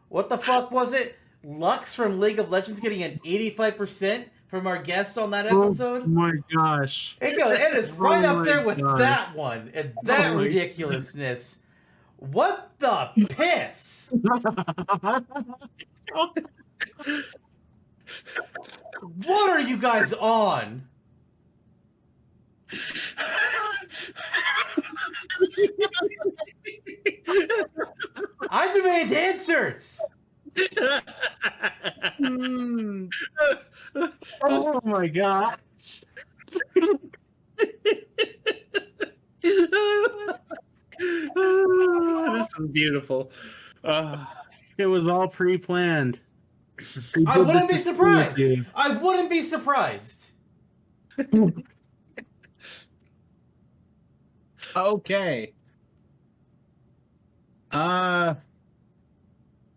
what the fuck was it? Lux from League of Legends getting an 85% from our guests on that episode.
Oh my gosh!
It is right up there with
God.
that one and that ridiculousness. What the piss? What are you guys on? I demand answers.
Oh my gosh!
This is beautiful.
It was all pre-planned.
I wouldn't be surprised. I wouldn't be surprised.
Okay.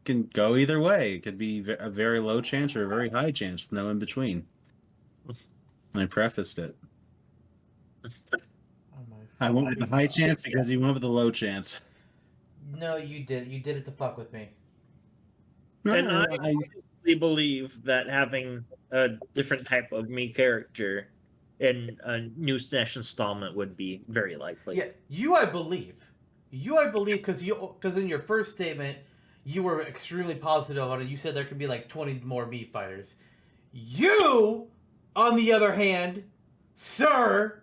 Can go either way. It could be a very low chance or a very high chance with no in between. I prefaced it. I went with the high chance because you went with the low chance.
No, you did. You did it to fuck with me.
And I honestly believe that having a different type of me character in a new Smash installment would be very likely.
Yeah, I believe because in your first statement you were extremely positive on it. You said there could be like 20 more Mii Fighters. You, on the other hand, sir,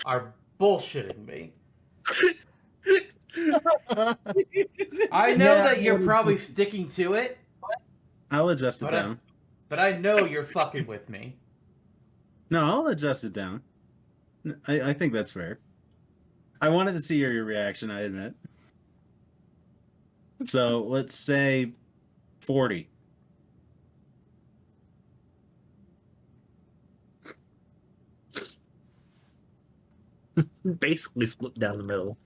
are bullshitting me. I know that you're probably sticking to it.
I'll adjust it down.
But I know you're fucking with me.
No, I'll adjust it down. I think that's fair. I wanted to see your reaction, I admit. So let's say 40.
Basically split down the middle.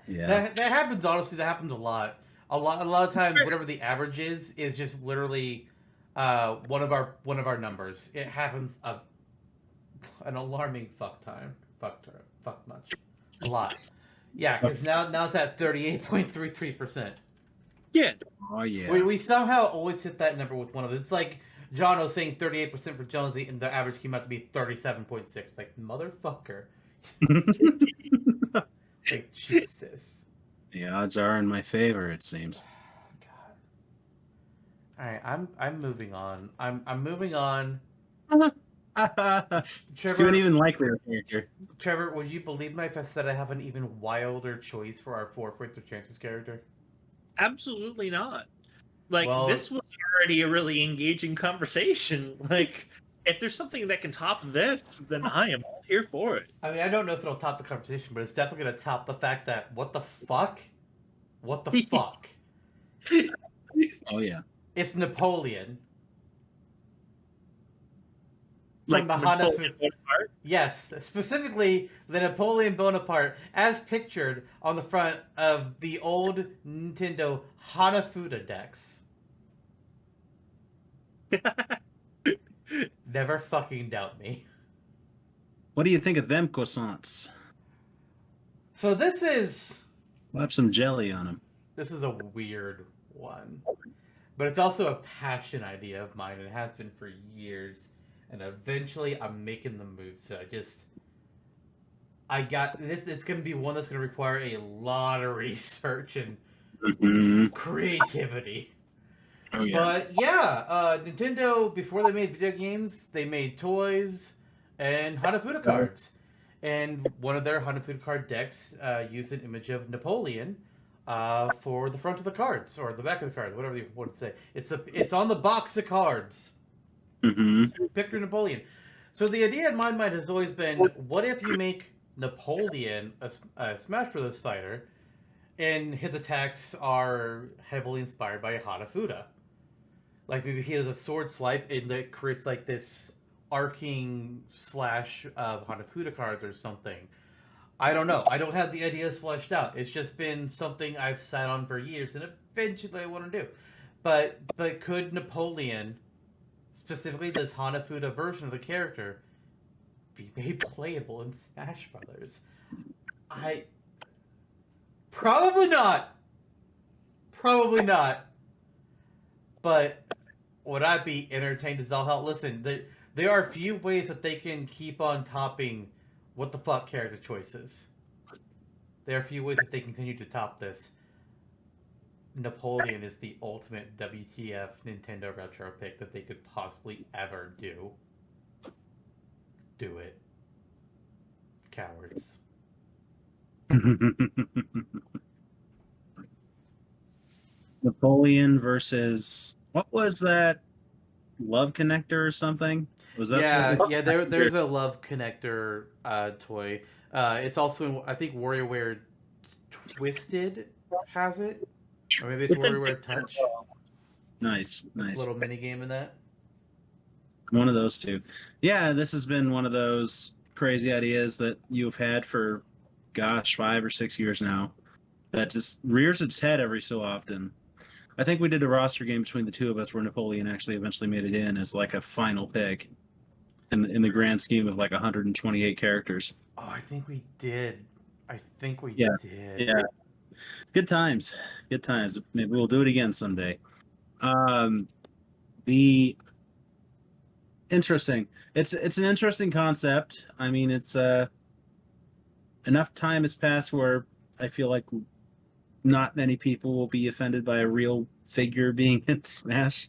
Yeah.
That happens, honestly. That happens a lot. A lot of times, whatever the average is just literally one of our numbers. It happens an alarming fuck much. A lot. Yeah, because now it's at 38.33%.
Yeah.
Oh yeah.
We somehow always hit that number with one of them. It's like Jonno saying 38% for Jonesy, and the average came out to be 37.6. Like, motherfucker. Like, Jesus.
The odds are in my favor, it seems.
God. All right, I'm moving on. I'm moving on. Trevor,
To an even likelier character.
Trevor, would you believe me if I said I have an even wilder choice for our 4 Rate Their Chances character?
Absolutely not. Like,
Well,
this was already a really engaging conversation. Like, if there's something that can top this, then I am all here for it.
I mean, I don't know if it'll top the conversation, but it's definitely going to top the fact that, what the fuck? What the fuck?
Oh yeah.
It's Napoleon.
Like
From the
Napoleon Bonaparte?
Yes, specifically the Napoleon Bonaparte, as pictured on the front of the old Nintendo Hanafuda decks. Never fucking doubt me.
What do you think of them croissants?
So this is
Slap some jelly on them.
This is a weird one. But it's also a passion idea of mine, and it has been for years. And eventually I'm making the move, so I got this. It's going to be one that's going to require a lot of research and
Mhm.
creativity.
Oh yeah.
But yeah, Nintendo, before they made video games, they made toys and Hanafuda cards. And one of their Hanafuda card decks used an image of Napoleon for the front of the cards or the back of the cards, whatever you want to say. It's on the box of cards.
Hmm.
Picture Napoleon. So the idea in my mind has always been, what if you make Napoleon a Smash Bros. Fighter, and his attacks are heavily inspired by Hanafuda? Like maybe he has a sword swipe and it creates like this arcing slash of Hanafuda cards or something. I don't know. I don't have the ideas fleshed out. It's just been something I've sat on for years and eventually I want to do. But could Napoleon, specifically this Hanafuda version of the character, be made playable in Smash Brothers? I probably not. Probably not. But would I be entertained as all hell? Listen, there are a few ways that they can keep on topping what the fuck character choices. There are a few ways that they continue to top this. Napoleon is the ultimate WTF Nintendo retro pick that they could possibly ever do. Do it. Cowards.
Napoleon versus what was that? Love connector or something? Was that?
Yeah. There's a Love Connector toy. It's also in, I think WarioWare Twisted has it, or maybe it's WarioWare Touch.
Nice.
A little mini game in that.
One of those two. Yeah, this has been one of those crazy ideas that you've had for, gosh, 5 or 6 years now. That just rears its head every so often. I think we did a roster game between the two of us where Napoleon actually eventually made it in as like a final pick in the grand scheme of like 128 characters.
Oh, I think we did.
Yeah.
Did.
Yeah. Good times. Good times. Maybe we'll do it again someday. The interesting. It's an interesting concept. I mean, it's enough time has passed where I feel like not many people will be offended by a real figure being in Smash.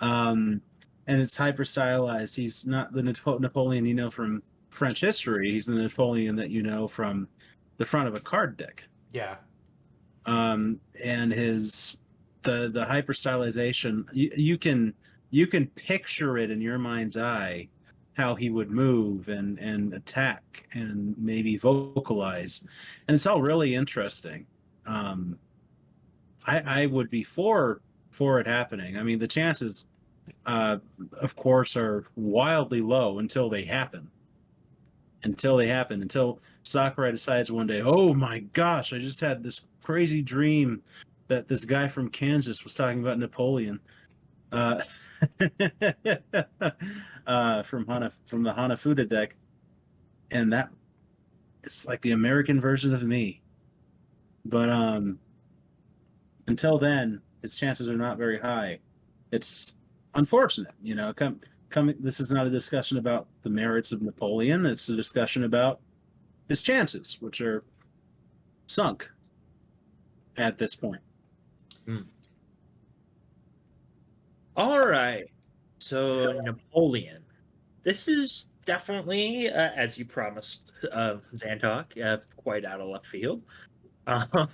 And it's hyper stylized. He's not the Napoleon you know from French history. He's the Napoleon that you know from the front of a card deck.
Yeah.
And the hyper stylization, you can picture it in your mind's eye how he would move and attack and maybe vocalize, and it's all really interesting. I would be for it happening. I mean, the chances, of course, are wildly low until they happen. Until Sakurai decides one day, oh my gosh, I just had this crazy dream that this guy from Kansas was talking about Napoleon. From the Hanafuda deck, and that it's like the American version of me. But until then, his chances are not very high. It's unfortunate, you know. This is not a discussion about the merits of Napoleon. It's a discussion about his chances, which are sunk at this point.
All right. So Napoleon. This is definitely, as you promised, Zantok, quite out of left field.
Oh,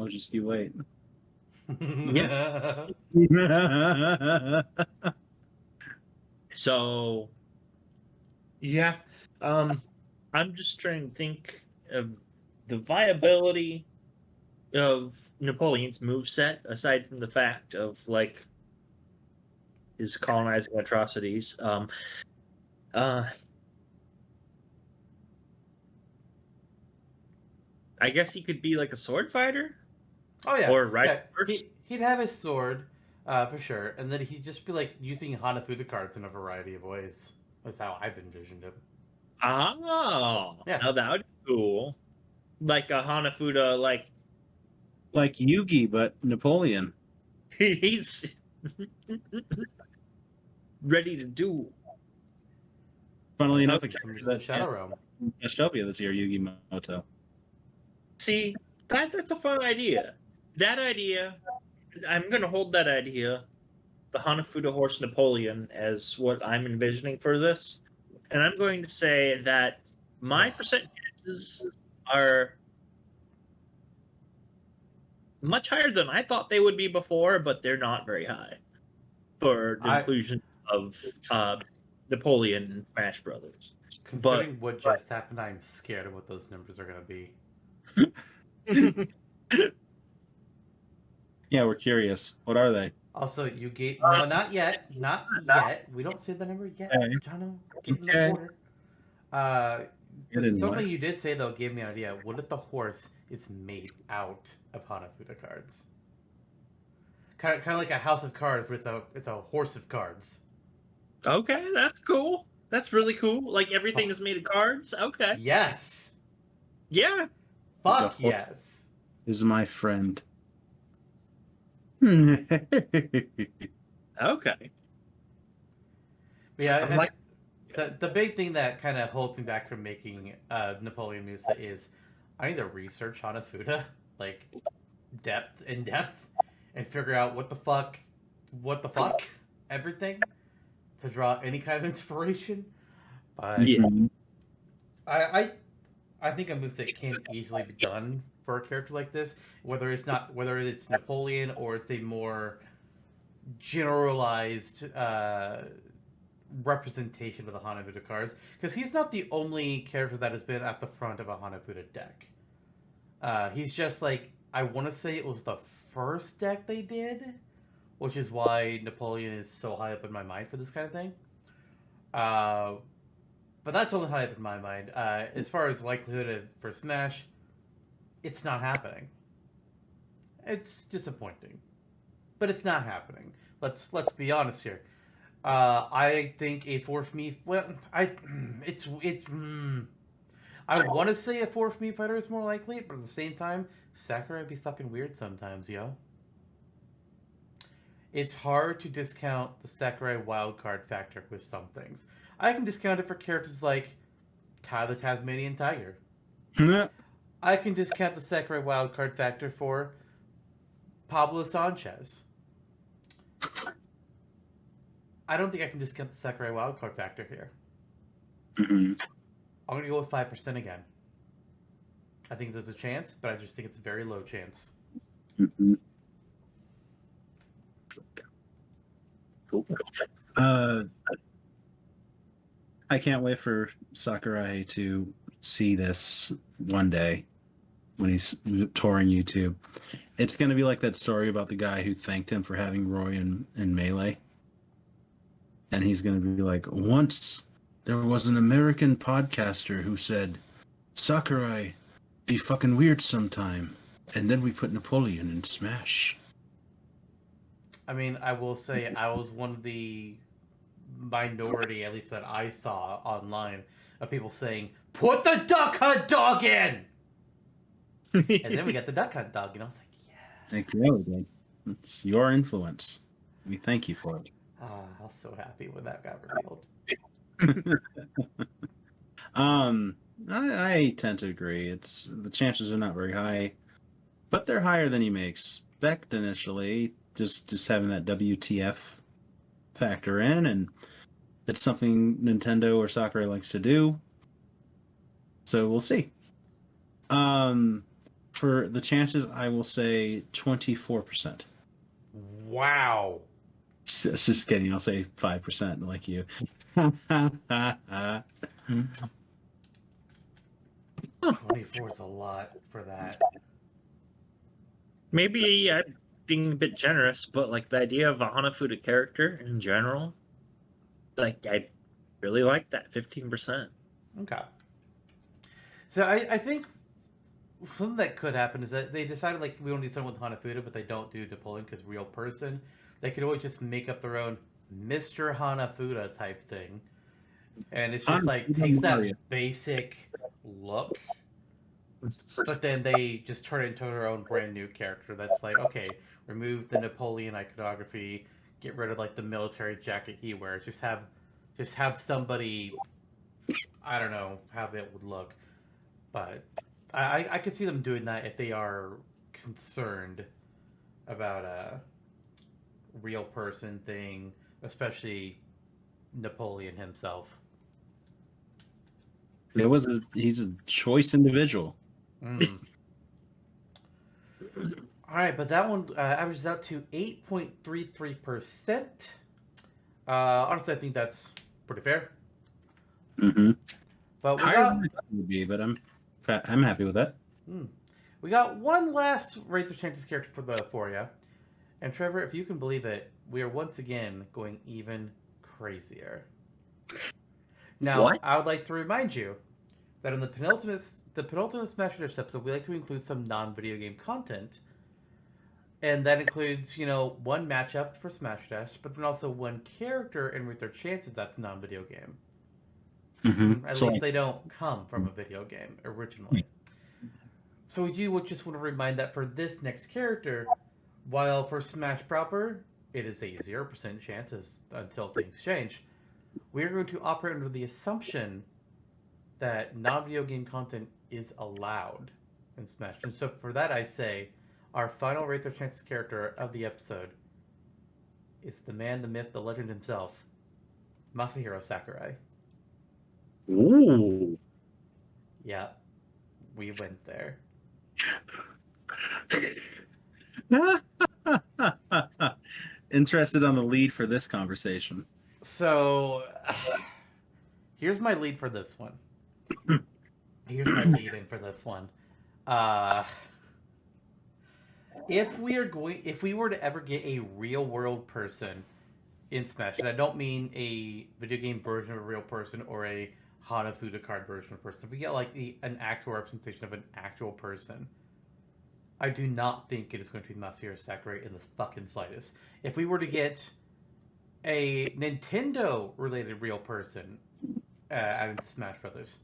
just you wait.
Yeah.
So, yeah, I'm just trying to think of the viability of Napoleon's moveset, aside from the fact of like his colonizing atrocities. I guess he could be like a sword fighter.
Oh yeah.
Or right
Yeah.
first.
He'd have his sword, for sure, and then he'd just be like using Hanafuda cards in a variety of ways. That's how I've envisioned it.
Oh,
Yeah.
now that would be cool. Like a Hanafuda, like
Yugi, but Napoleon.
he's ready to do.
Funnily enough,
Like some Shadow Realm.
Smashtopia this year, Yugi Moto.
See, that's a fun idea. That idea, I'm going to hold that idea, the Hanafuda Horse Napoleon, as what I'm envisioning for this. And I'm going to say that my percent chances are much higher than I thought they would be before, but they're not very high for the inclusion of Napoleon in Smash Brothers.
Considering what just happened, I'm scared of what those numbers are going to be.
Yeah, we're curious. What are they?
Also, you gave no, not yet, not yet. We don't see the number yet,
Okay.
Jonno. Get in the order. Something
what?
you did say though gave me an idea. What if the horse is made out of Hanafuda cards? Kind of like a house of cards, where it's a horse of cards.
Okay, that's cool. That's really cool. Like everything is made of cards. Okay.
Yes.
Yeah.
Fuck yes.
This is my friend.
Okay.
Yeah, the big thing that kind of holds me back from making Napoleon Musa is I need to research Hanafuda, like in depth, and figure out what the fuck, everything, to draw any kind of inspiration. But
Yeah.
I think a move that can easily be done for a character like this, whether it's Napoleon or it's a more generalized representation of the Hanafuda cards, because he's not the only character that has been at the front of a Hanafuda deck. He's just like, I want to say it was the first deck they did, which is why Napoleon is so high up in my mind for this kind of thing. But that's only high up in my mind. As far as likelihood for Smash, it's not happening. It's disappointing, but it's not happening. Let's be honest here. I think a fourth me. Well, I want to say a fourth me fighter is more likely, but at the same time, Sakurai be fucking weird sometimes, yo. It's hard to discount the Sakurai wildcard factor with some things. I can discount it for characters like Ty the Tasmanian Tiger. I can discount the Sakurai wildcard factor for Pablo Sanchez. I don't think I can discount the Sakurai wildcard factor here.
Mm-hmm.
I'm going to go with 5% again. I think there's a chance, but I just think it's a very low chance.
Mm-hmm. Cool. I can't wait for Sakurai to see this one day when he's touring YouTube. It's going to be like that story about the guy who thanked him for having Roy in Melee. And he's going to be like, once there was an American podcaster who said, Sakurai, be fucking weird sometime. And then we put Napoleon in Smash.
I mean, I will say I was one of the minority, at least that I saw online, of people saying, put the Duck Hunt dog in! And then we got the Duck Hunt dog, and I was like, yeah.
Thank you. It's your influence. We thank you for it.
I was so happy when that got revealed.
I tend to agree. It's the chances are not very high, but they're higher than you may expect initially. Just having that WTF factor in, and it's something Nintendo or Sakurai likes to do. So we'll see. For the chances, I will say 24%.
Wow.
Just kidding. I'll say 5% like you.
24 is a lot for that.
Maybe I'm being a bit generous, but like the idea of a Hanafuda character in general, like I really like that 15%.
Okay. So I think something that could happen is that they decided like we don't need someone with Hanafuda, but they don't do Napoleon because real person. They could always just make up their own Mr. Hanafuda type thing. And it's just like takes that basic look, but then they just turn it into their own brand new character that's like, okay, remove the Napoleon iconography, get rid of like the military jacket he wears, just have somebody I don't know how that would look, but I could see them doing that if they are concerned about a real person thing, especially Napoleon himself.
He's a choice individual.
Mm. All right, but that one averages out to 8.33%. Honestly, I think that's pretty fair.
Mm-hmm.
But we
Higher than
got
I thought it would be, but I'm happy with that.
we got one last Rate the Chances character for you. And Trevor, if you can believe it, we are once again going even crazier. Now,
What?
I would like to remind you that in the penultimate Smash Brothers episode, we like to include some non-video game content, and that includes, one matchup for Smash Dash, but then also one character and Rate Their Chances that's non-video game.
Mm-hmm.
At least they don't come from a video game originally. So you would just want to remind that for this next character, while for Smash proper, it is a 0% chance until things change, we are going to operate under the assumption that non-video game content is allowed in Smash. And so for that, I say our final Rate Their Chances character of the episode is the man, the myth, the legend himself, Masahiro Sakurai.
Ooh.
Yeah, we went there.
Interested on the lead for this conversation.
So, here's my lead for this one. Here's my lead in for this one. If we were to ever get a real world person in Smash, and I don't mean a video game version of a real person or a Hanafuda card version of a person. If we get like an actual representation of an actual person, I do not think it is going to be Masahiro Sakurai in the fucking slightest. If we were to get a Nintendo related real person added to Smash Brothers,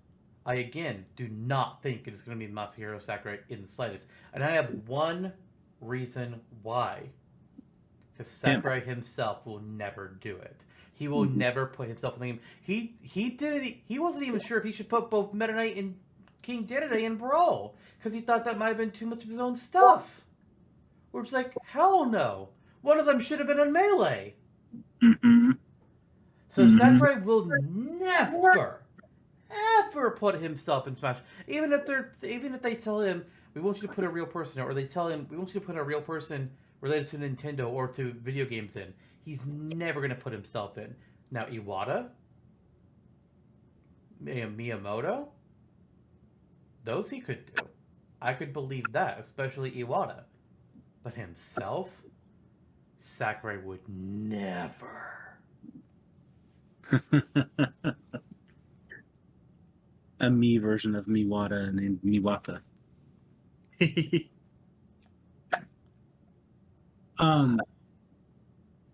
I again do not think it is going to be Masahiro Sakurai in the slightest. And I have one reason why. Because Sakurai himself will never do it. He will never put himself in the game. He did it. He wasn't even sure if he should put both Meta Knight and King Dedede in Brawl because he thought that might have been too much of his own stuff. We're just like, hell no. One of them should have been in Melee.
Mm-hmm.
So Sakurai will never, ever put himself in Smash. Even if they tell him we want you to put a real person in, or they tell him we want you to put a real person related to Nintendo or to video games in, he's never going to put himself in. Now Iwata, Miyamoto, those he could do. I could believe that, especially Iwata. But himself, Sakurai would never.
A me version of Miwata named Miwata.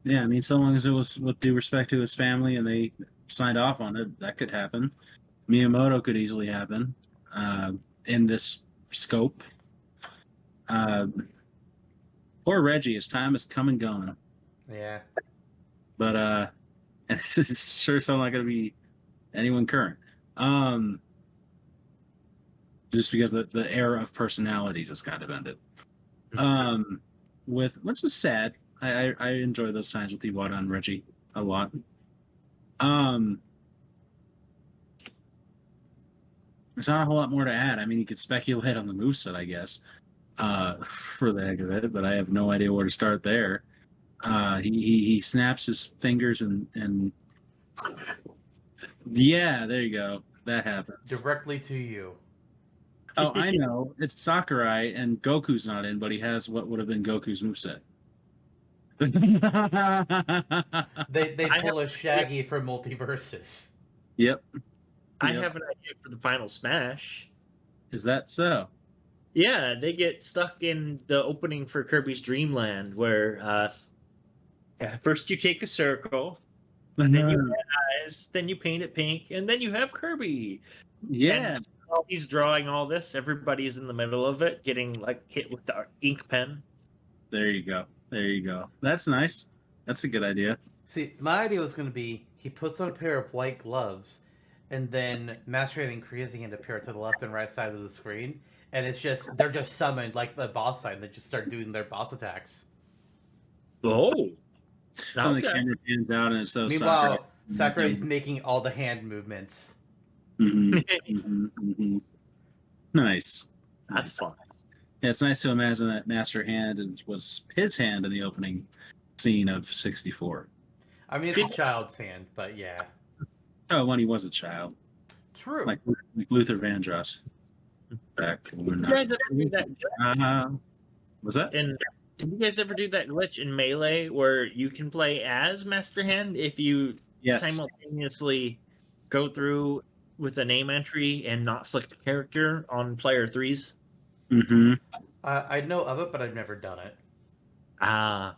Yeah, I mean, so long as it was with due respect to his family and they signed off on it, that could happen. Miyamoto could easily happen in this scope. Poor Reggie, his time has come and gone.
Yeah.
But and this is sure so not going to be anyone current. Just because the era of personalities has kind of ended. Which is sad. I enjoy those times with Iwata and Reggie a lot. There's not a whole lot more to add. I mean, you could speculate on the moveset, I guess, for the heck of it, but I have no idea where to start there. He snaps his fingers and yeah, there you go. That happens.
Directly to you.
Oh, I know. It's Sakurai, and Goku's not in, but he has what would have been Goku's moveset.
They pull a Shaggy from Multiverses.
Yep.
I have an idea for the final Smash.
Is that so?
Yeah, they get stuck in the opening for Kirby's Dream Land, where first you take a circle, then you add eyes, then you paint it pink, and then you have Kirby.
Yeah.
And while he's drawing all this, everybody's in the middle of it, getting like hit with the ink pen.
There you go. There you go. That's nice. That's a good idea.
See, my idea was going to be he puts on a pair of white gloves, and then Master Hand and Crazy Hand appear to the left and right side of the screen, and they're just summoned like the boss fight, and they just start doing their boss attacks.
Oh,
And the
okay.
camera pans out and it's so
Meanwhile, Sakurai's making all the hand movements.
Nice.
That's fun.
Yeah, it's nice to imagine that Master Hand was his hand in the opening scene of 64.
I mean, it's a child's hand, but yeah.
Oh, when he was a child.
True.
Like Luther Vandross. Back when
Did you guys ever do that?
was that?
And did you guys ever do that glitch in Melee where you can play as Master Hand if you simultaneously go through with a name entry and not select the character on player 3s?
Mm-hmm.
I know of it, but I've never done it.
I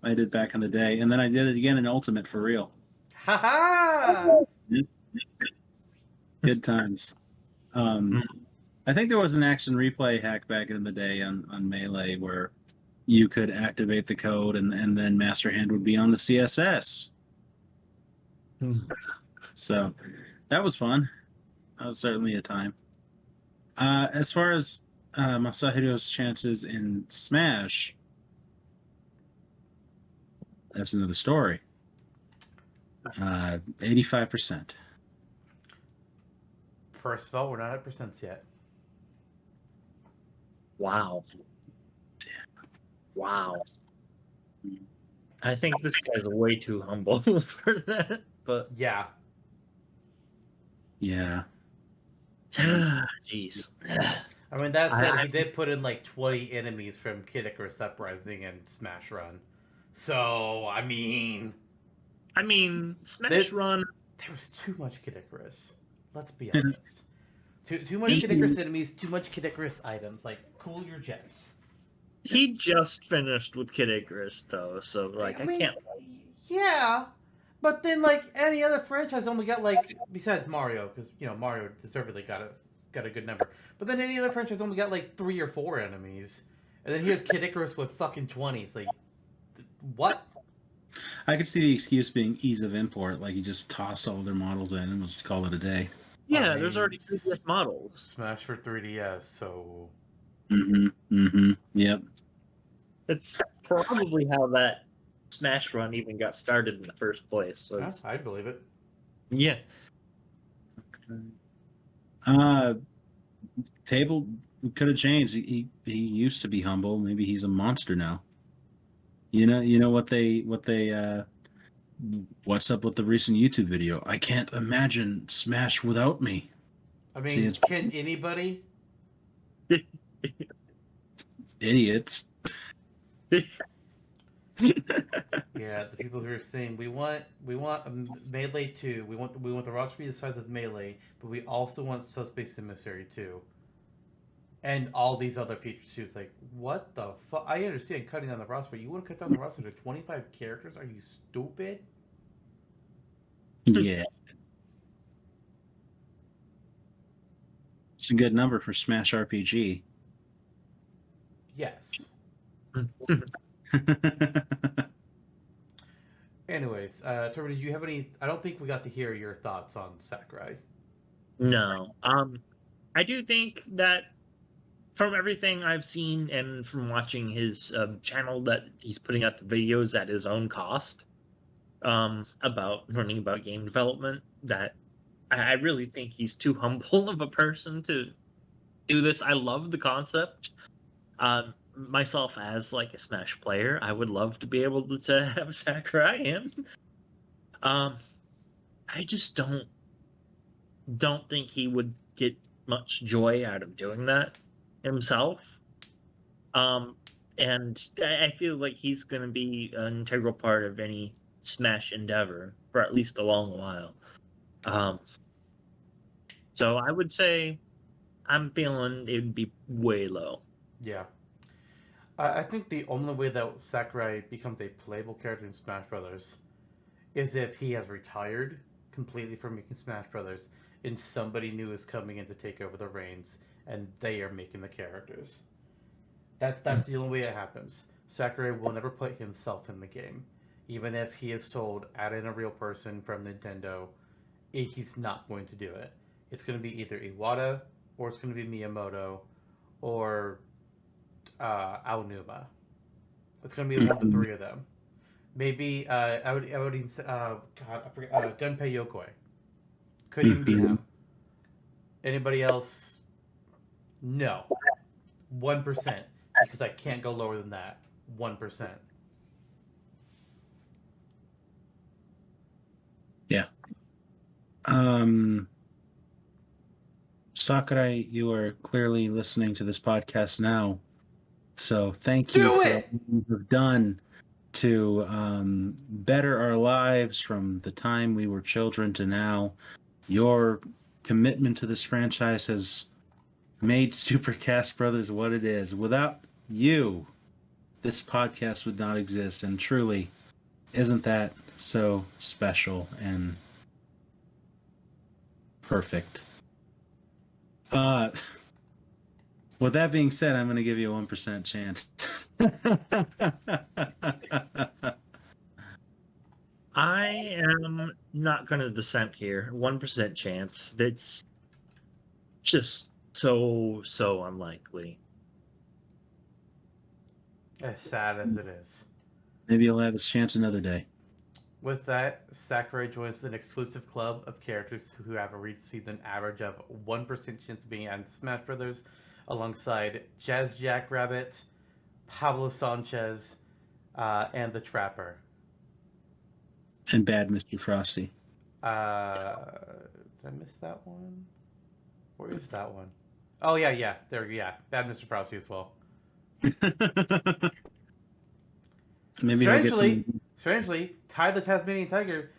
did back in the day, and then I did it again in Ultimate for real.
Ha ha!
Good times. I think there was an action replay hack back in the day on Melee where you could activate the code and then Master Hand would be on the CSS. So that was fun. That was certainly a time. As far as Masahiro's chances in Smash, that's another story. 85%.
First of all, we're not at percents yet.
Wow. I think this guy's way too humble for that, but
yeah.
Jeez.
I mean, that said, he did put in like 20 enemies from Kid Icarus Uprising and Smash Run. So, I mean,
Smash Run.
There was too much Kid Icarus. Let's be honest. Too much Kid Icarus enemies, too much Kid Icarus items. Like, cool your jets.
He just finished with Kid Icarus, though, so, like, I can't...
Yeah, but then, like, any other franchise only got, like, besides Mario, because, you know, Mario deservedly got a good number. But then any other franchise only got, like, 3 or 4 enemies. And then here's Kid Icarus with fucking 20. It's like, what?
I could see the excuse being ease of import, like you just tossed all their models in and just call it a day.
Yeah, there's already 3DS models.
Smash for 3DS, so...
Yep.
It's probably how that Smash Run even got started in the first place. So
yeah, I believe it.
Yeah.
Table could have changed. He used to be humble. Maybe he's a monster now. You know what they what's up with the recent YouTube video? I can't imagine Smash without me.
I mean, can anybody?
Idiots.
Yeah, the people who are saying we want a Melee 2. We want the roster to be the size of Melee, but we also want Subspace Emissary 2. And all these other features too. It's like, what the fuck? I understand cutting down the roster, but you want to cut down the roster to 25 characters? Are you stupid?
Yeah. It's a good number for Smash RPG.
Yes. Anyways, Turbo, did you have any? I don't think we got to hear your thoughts on Sakurai.
No. I do think that from everything I've seen and from watching his channel that he's putting out the videos at his own cost about learning about game development, that I really think he's too humble of a person to do this. I love the concept. Myself as like a Smash player, I would love to be able to have Sakurai in. I just don't think he would get much joy out of doing that himself. And I feel like he's going to be an integral part of any Smash endeavor for at least a long while. So I would say I'm feeling it would be way low.
Yeah. I think the only way that Sakurai becomes a playable character in Smash Brothers is if he has retired completely from making Smash Brothers and somebody new is coming in to take over the reins and they are making the characters. That's the only way it happens. Sakurai will never put himself in the game. Even if he is told, add in a real person from Nintendo, he's not going to do it. It's going to be either Iwata or it's going to be Miyamoto or Aonuma. It's going to be one of the three of them. Maybe I would even say, God, I forget, Gunpei Yokoi. Could even be him. Anybody else? No. 1%. Because I can't go lower than that. 1%.
Yeah. Sakurai, you are clearly listening to this podcast now. So thank you for what you've done to better our lives from the time we were children to now. Your commitment to this franchise has made Supercast Brothers what it is. Without you, this podcast would not exist. And truly, isn't that so special and perfect? With that being said, I'm going to give you a 1% chance.
I am not going to dissent here. 1% chance. That's just so unlikely.
As sad as it is.
Maybe you'll have this chance another day.
With that, Sakurai joins an exclusive club of characters who have received an average of 1% chance of being added to Smash Brothers, alongside Jazz Jackrabbit, Pablo Sanchez, and the Trapper.
And Bad Mr. Frosty.
Did I miss that one? Where is that one? Oh yeah, there, yeah, Bad Mr. Frosty as well.
Maybe
strangely, Ty the Tasmanian Tiger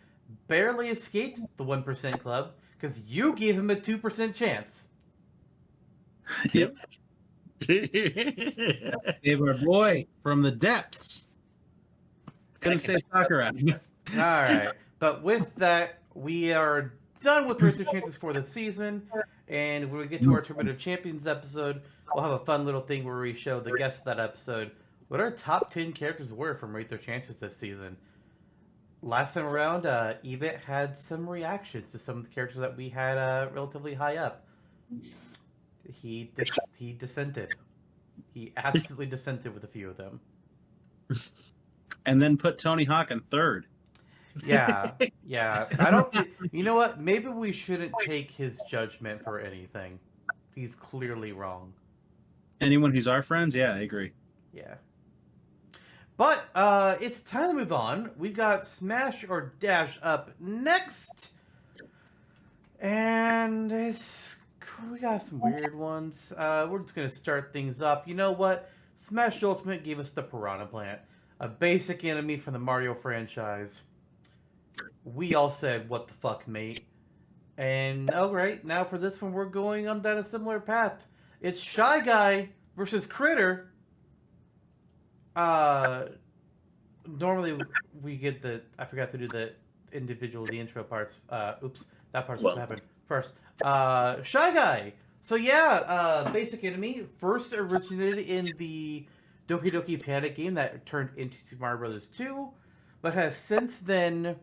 barely escaped the 1% club because you gave him a 2% chance.
Yep. Gave our boy from the depths. Couldn't say Sakurai.
All right, but with that, we are done with Raise Their Chances for the season, and when we get to our Tournament of Champions episode, we'll have a fun little thing where we show the guests of that episode what our top 10 characters were from Rate Their Chances this season. Last time around, Evit had some reactions to some of the characters that we had relatively high up. He dissented. He absolutely dissented with a few of them.
And then put Tony Hawk in third.
Yeah. I don't. You know what? Maybe we shouldn't take his judgment for anything. He's clearly wrong.
Anyone who's our friends, yeah, I agree.
Yeah. But it's time to move on. We've got Smash or Dash up next, and we got some weird ones. We're just gonna start things up. You know what? Smash Ultimate gave us the Piranha Plant, a basic enemy from the Mario franchise. We all said, "What the fuck, mate?" And all right, now for this one, we're going on down a similar path. It's Shy Guy versus Kritter. Normally we get I forgot to do the intro parts. Oops, that part's supposed to happen first. Shy Guy. So yeah, basic enemy first originated in the Doki Doki Panic game that turned into Super Mario Bros. 2, but has since then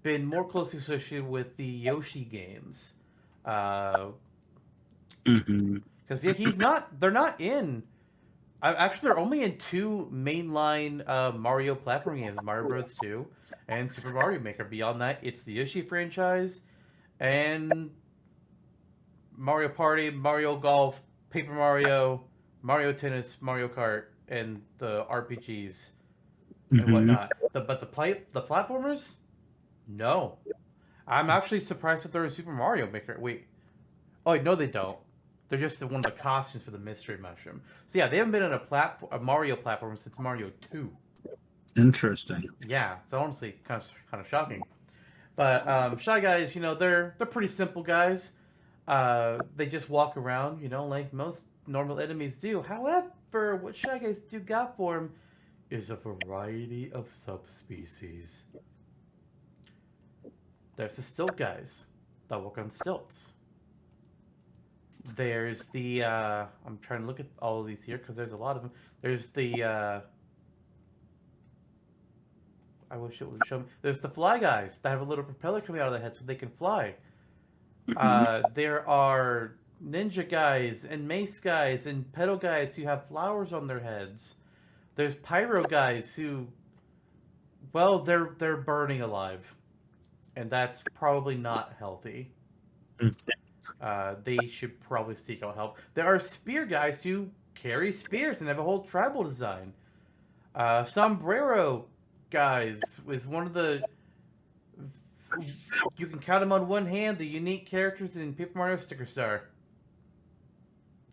been more closely associated with the Yoshi games. Because yeah, they're not in. Actually, they're only in two mainline Mario platform games: Mario Bros. 2 and Super Mario Maker. Beyond that, it's the Yoshi franchise and Mario Party, Mario Golf, Paper Mario, Mario Tennis, Mario Kart, and the RPGs and whatnot. But the platformers, no. I'm actually surprised that they're in Super Mario Maker. Wait, oh wait, no, they don't. They're just one of the costumes for the Mystery Mushroom. So yeah, they haven't been in a Mario platform since Mario 2.
Interesting.
Yeah, it's honestly kind of shocking. But Shy Guys, they're pretty simple guys. They just walk around, like most normal enemies do. However, what Shy Guys do got for them is a variety of subspecies. There's the stilt guys that walk on stilts. There's the, I'm trying to look at all of these here because there's a lot of them. There's the, I wish it would show me. There's the fly guys that have a little propeller coming out of their head so they can fly. There are ninja guys and mace guys and pedal guys who have flowers on their heads. There's pyro guys who, well, they're burning alive, and that's probably not healthy. They should probably seek out help. There are spear guys who carry spears and have a whole tribal design. Sombrero guys is one of the, you can count them on one hand, the unique characters in Paper Mario Sticker Star.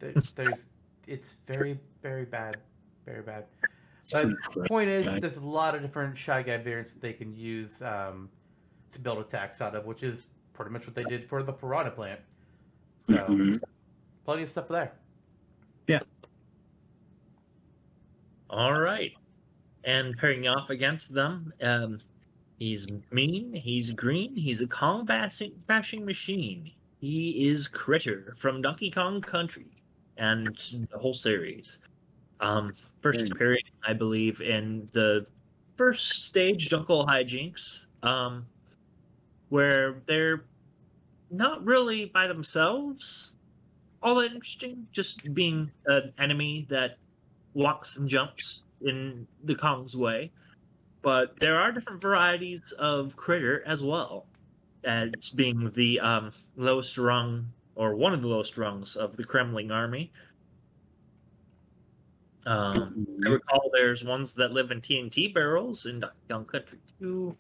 It's very, very bad. Very bad. But the point is, there's a lot of different Shy Guy variants that they can use to build attacks out of, which is pretty much what they did for the Piranha Plant. So, plenty of stuff there.
Yeah.
All right. And pairing off against them, he's mean, he's green, he's a Kong bashing machine. He is Kritter from Donkey Kong Country and the whole series. First appearing, I believe, in the first stage, Jungle Hijinks, where they're not really by themselves all that interesting, just being an enemy that walks and jumps in the Kong's way. But there are different varieties of Kritter as well, as being the lowest rung, or one of the lowest rungs of the Kremling army. I recall there's ones that live in TNT barrels in Donkey Kong Country 2.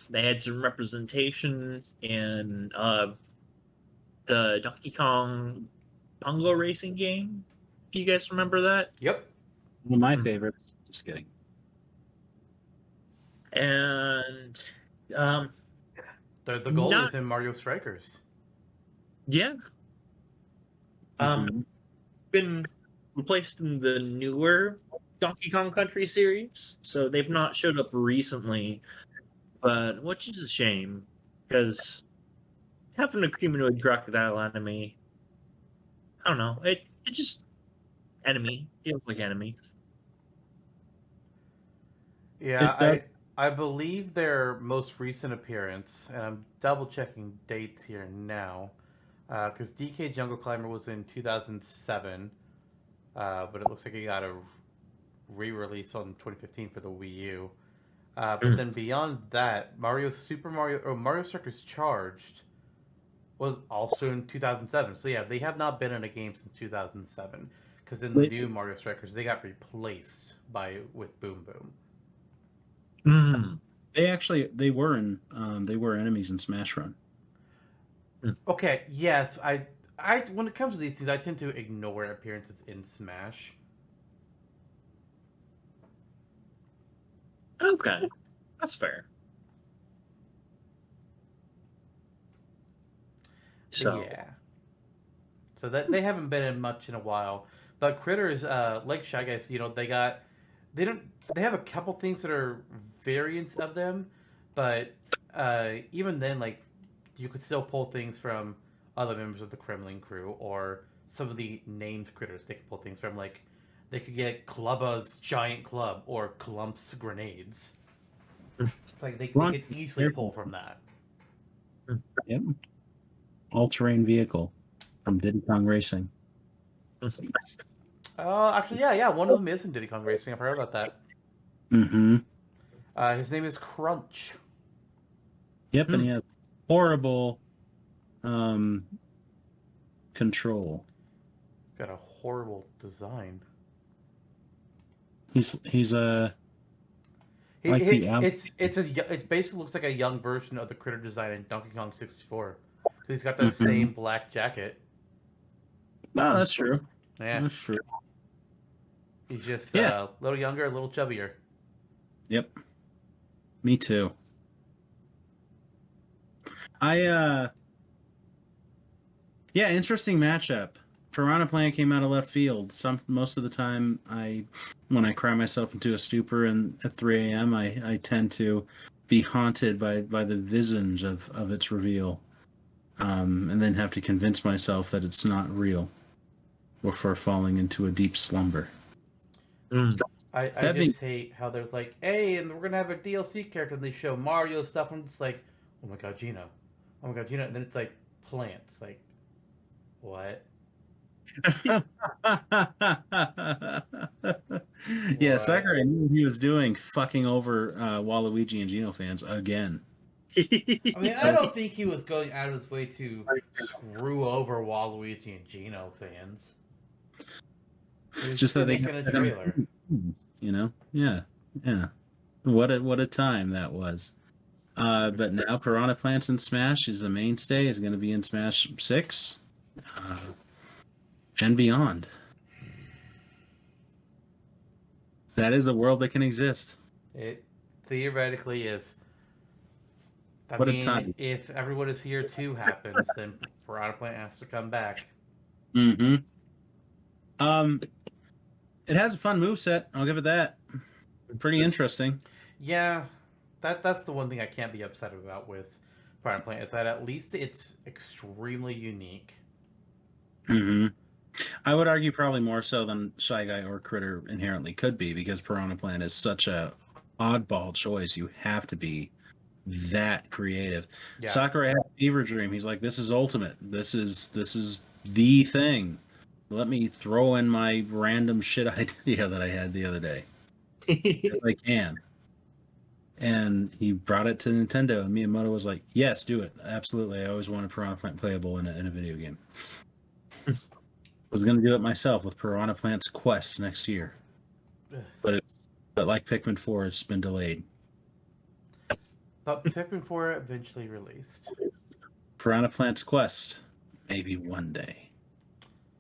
They had some representation in the Donkey Kong Bongo racing game. Do you guys remember that?
Yep.
One of my favorites. Just kidding.
And
The goal is in Mario Strikers.
Yeah. Been replaced in the newer Donkey Kong Country series, so they've not showed up recently, but which is a shame, because having a humanoid crocodile enemy, I don't know, it just enemy feels like enemy.
Yeah, I believe their most recent appearance, and I'm double checking dates here now, because DK Jungle Climber was in 2007. But it looks like he got a re-release on 2015 for the Wii U. But then beyond that, Mario Circus Charged was also in 2007. So yeah, they have not been in a game since 2007. Because in the new Mario Strikers, they got replaced with Boom Boom.
They were enemies in Smash Run.
Okay, yes, I when it comes to these things, I tend to ignore appearances in Smash.
Okay, that's fair. So
that they haven't been in much in a while. But Critters, like Shy Guys, they have a couple things that are variants of them, but even then, like, you could still pull things from other members of the Kremlin crew, or some of the named critters they could pull things from. Like, they could get Klubba's giant club, or Clump's grenades. Like, they could easily pull from that.
Yep. All-terrain vehicle from Diddy Kong Racing.
Actually, yeah, one of them is in Diddy Kong Racing. I've heard about that. His name is Crunch.
Yep, and he has horrible control.
He's got a horrible design.
It's
basically looks like a young version of the Critter design in Donkey Kong 64. Because he's got that same black jacket.
Oh, that's true.
Yeah,
that's true.
He's just a little younger, a little chubbier.
Yep. Me too. Interesting matchup. Piranha Plant came out of left field. Most of the time, when I cry myself into a stupor at 3 a.m., I tend to be haunted by the visage of its reveal, and then have to convince myself that it's not real before falling into a deep slumber.
I
That being
just hate how they're like, hey, and we're gonna have a DLC character, and they show Mario stuff, and it's like, oh my god, Gino, oh my god, Gino, and then it's like plants, like what?
Yeah,
What?
Sakurai knew what he was doing, fucking over Waluigi and Geno fans again.
I mean, I don't think he was going out of his way to screw over Waluigi and Gino fans. He was
Just that they
making a trailer.
Yeah. What a time that was. But now Piranha Plants in Smash is a mainstay. Is going to be in Smash 6 and beyond. That is a world that can exist.
It theoretically is. I
What a
mean,
time.
if Everyone Is Here 2 happens, then Piranha Plant has to come back.
Mm-hmm. It has a fun moveset. I'll give it that. Pretty interesting.
Yeah, that's the one thing I can't be upset about with Piranha Plant, is that at least it's extremely unique.
Mm-hmm. I would argue probably more so than Shy Guy or Kritter inherently could be, because Piranha Plant is such a oddball choice. You have to be that creative.
Yeah.
Sakurai had a fever dream. He's like, this is ultimate. This is the thing. Let me throw in my random shit idea that I had the other day. If I can. And he brought it to Nintendo, and Miyamoto was like, yes, do it. Absolutely. I always wanted Piranha Plant playable in a video game. Was going to do it myself with Piranha Plant's Quest next year. But like Pikmin 4, it's been delayed.
But Pikmin 4 eventually released.
Piranha Plant's Quest. Maybe one day.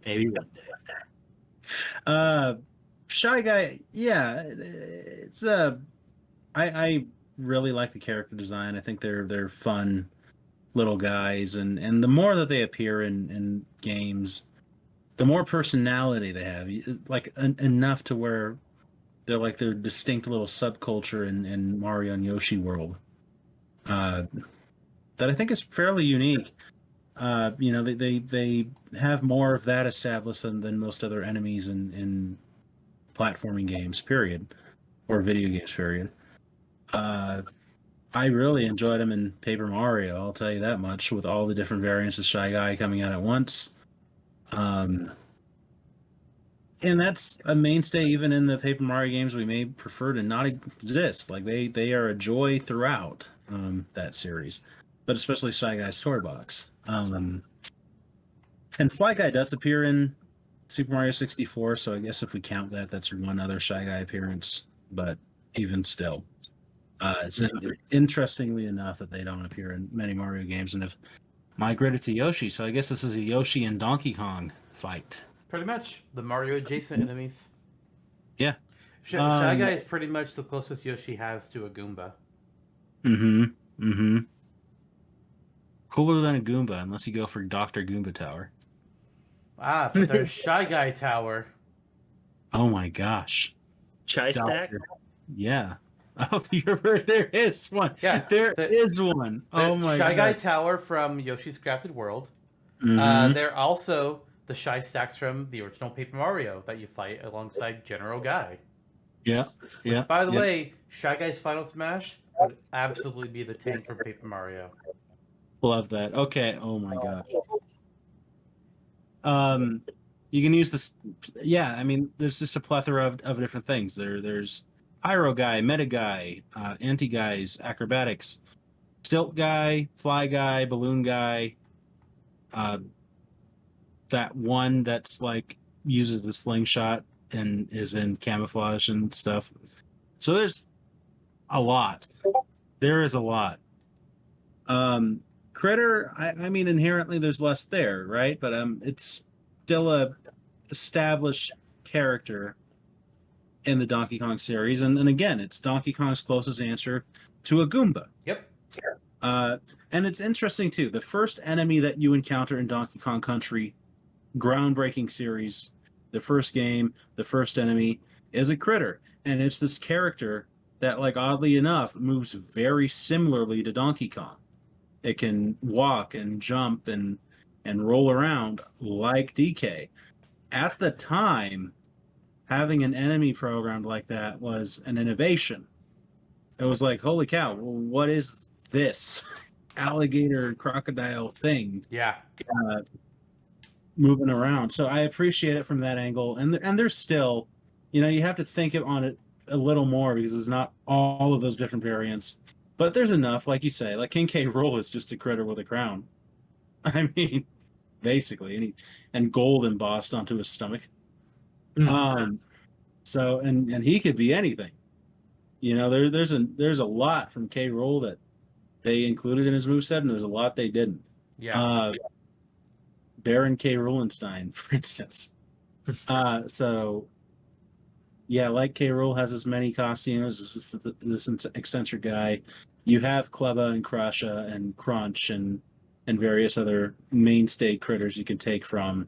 Maybe one day.
Shy Guy, yeah, it's I really like the character design. I think they're fun little guys, and the more that they appear in games, the more personality they have. Like enough to where they're like their distinct little subculture in Mario and Yoshi world. That I think is fairly unique. They have more of that established than most other enemies in platforming games, period, or video games, period. I really enjoyed them in Paper Mario, I'll tell you that much, with all the different variants of Shy Guy coming out at once. And that's a mainstay even in the Paper Mario games we may prefer to not exist. Like they are a joy throughout that series, but especially Shy Guy's Toy Box. And Fly Guy does appear in Super Mario 64, so I guess if we count that, that's one other Shy Guy appearance. But even still, it's interestingly enough that they don't appear in many Mario games and have migrated to Yoshi. So I guess this is a Yoshi and Donkey Kong fight.
Pretty much. The Mario adjacent enemies.
Yeah.
Shy Guy is pretty much the closest Yoshi has to a Goomba.
Mm-hmm. Cooler than a Goomba, unless you go for Dr. Goomba Tower.
Ah, but there's Shy Guy Tower.
Oh my gosh.
Chai Stack?
Yeah. Oh, there is one.
Yeah,
there is one. Oh my god.
Shy Guy Tower from Yoshi's Crafted World.
Mm-hmm.
They're also the Shy Stacks from the original Paper Mario that you fight alongside General Guy.
Yeah.
Which, by the way, Shy Guy's Final Smash would absolutely be the tank from Paper Mario.
Love that. Okay. Oh my god. You can use this. Yeah, I mean, there's just a plethora of different things. There's Pyro Guy, Meta Guy, Anti Guys, Acrobatics, Stilt Guy, Fly Guy, Balloon Guy. That one that's like uses the slingshot and is in camouflage and stuff. So there's a lot. There is a lot. Kritter, I mean, inherently there's less there, right? But it's still a established character in the Donkey Kong series, and again, it's Donkey Kong's closest answer to a Goomba.
Yep.
And it's interesting too. The first enemy that you encounter in Donkey Kong Country, groundbreaking series, the first game, the first enemy is a Kritter, and it's this character that, like, oddly enough, moves very similarly to Donkey Kong. It can walk and jump and roll around like DK. At the time, having an enemy programmed like that was an innovation. It was like, holy cow, what is this alligator crocodile thing
Yeah.
moving around? So I appreciate it from that angle. And there's still, you have to think on it a little more because there's not all of those different variants. But there's enough, like you say, like King K. Rool is just a critter with a crown. I mean, basically, and gold embossed onto his stomach. So and he could be anything. There's a lot from K. Rool that they included in his moveset, and there's a lot they didn't.
Yeah.
Baron K. Rulenstein, for instance. So yeah, like K. Rool has as many costumes as this eccentric guy. You have Kleba and Krasha and Crunch and various other mainstay critters you can take from.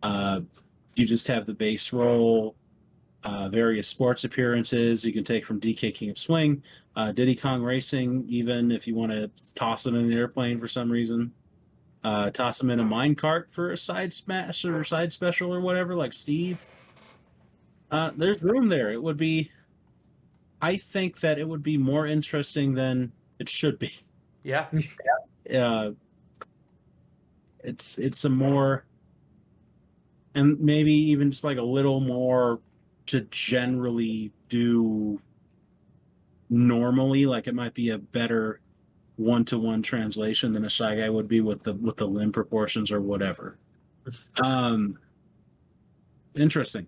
You just have the base role, various sports appearances you can take from DK King of Swing, Diddy Kong Racing, even if you want to toss them in an airplane for some reason. Toss them in a minecart for a side smash or side special or whatever, like Steve. There's room there. I think that it would be more interesting than it should be.
Yeah.
It's a more, and maybe even just like a little more to generally do normally. Like it might be a better one-to-one translation than a Shy Guy would be with the limb proportions or whatever. Interesting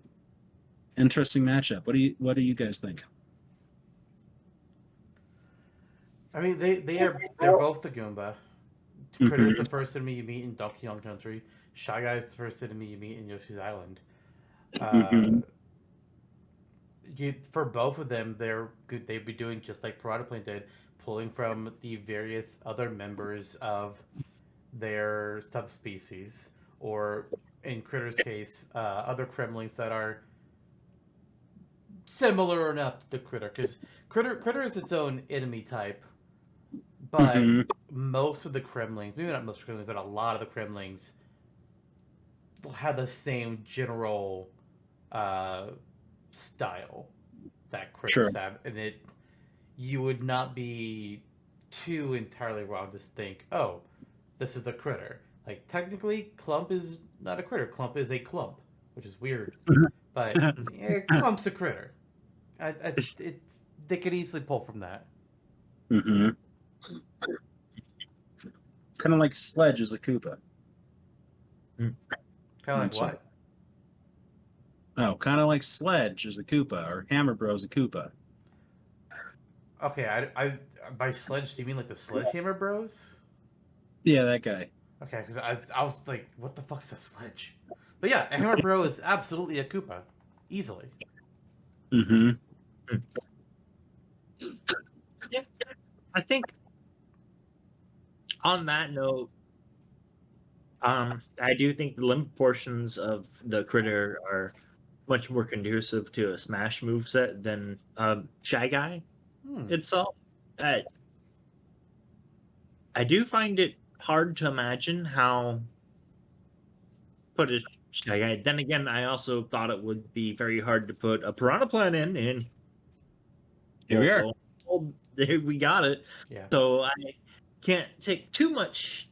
matchup. What do you guys think?
I mean, they're both the Goomba. Critter is the first enemy you meet in Donkey Kong Country. Shy Guy is the first enemy you meet in Yoshi's Island. For both of them, they'd be doing just like Piranha Plant did, pulling from the various other members of their subspecies, or in Critter's case, other Kremlings that are similar enough to the Critter, because Critter is its own enemy type, but most of the Kremlings, maybe not most of the Kremlings, but a lot of the Kremlings will have the same general style that Critters have, and you would not be too entirely wrong to think, oh, this is a Critter. Like, technically, Clump is not a Critter. Clump is a clump, which is weird, but Clump's a Critter. They could easily pull from that.
It's kind of like Sledge is a Koopa.
Kind of like what?
Oh, kind of like Sledge is a Koopa, or Hammer Bros a Koopa.
Okay, I by Sledge, do you mean like the Sledgehammer Bros?
Yeah, that guy.
Okay, because I was like, what the fuck is a Sledge? But yeah, a Hammer Bro is absolutely a Koopa, easily.
Yeah, I think on that note, I do think the limb portions of the Critter are much more conducive to a Smash moveset than Shy Guy itself. I do find it hard to imagine how put a Shy Guy. Then again, I also thought it would be very hard to put a Piranha Plant in. And
here we are.
There we got it.
Yeah.
So I can't take too much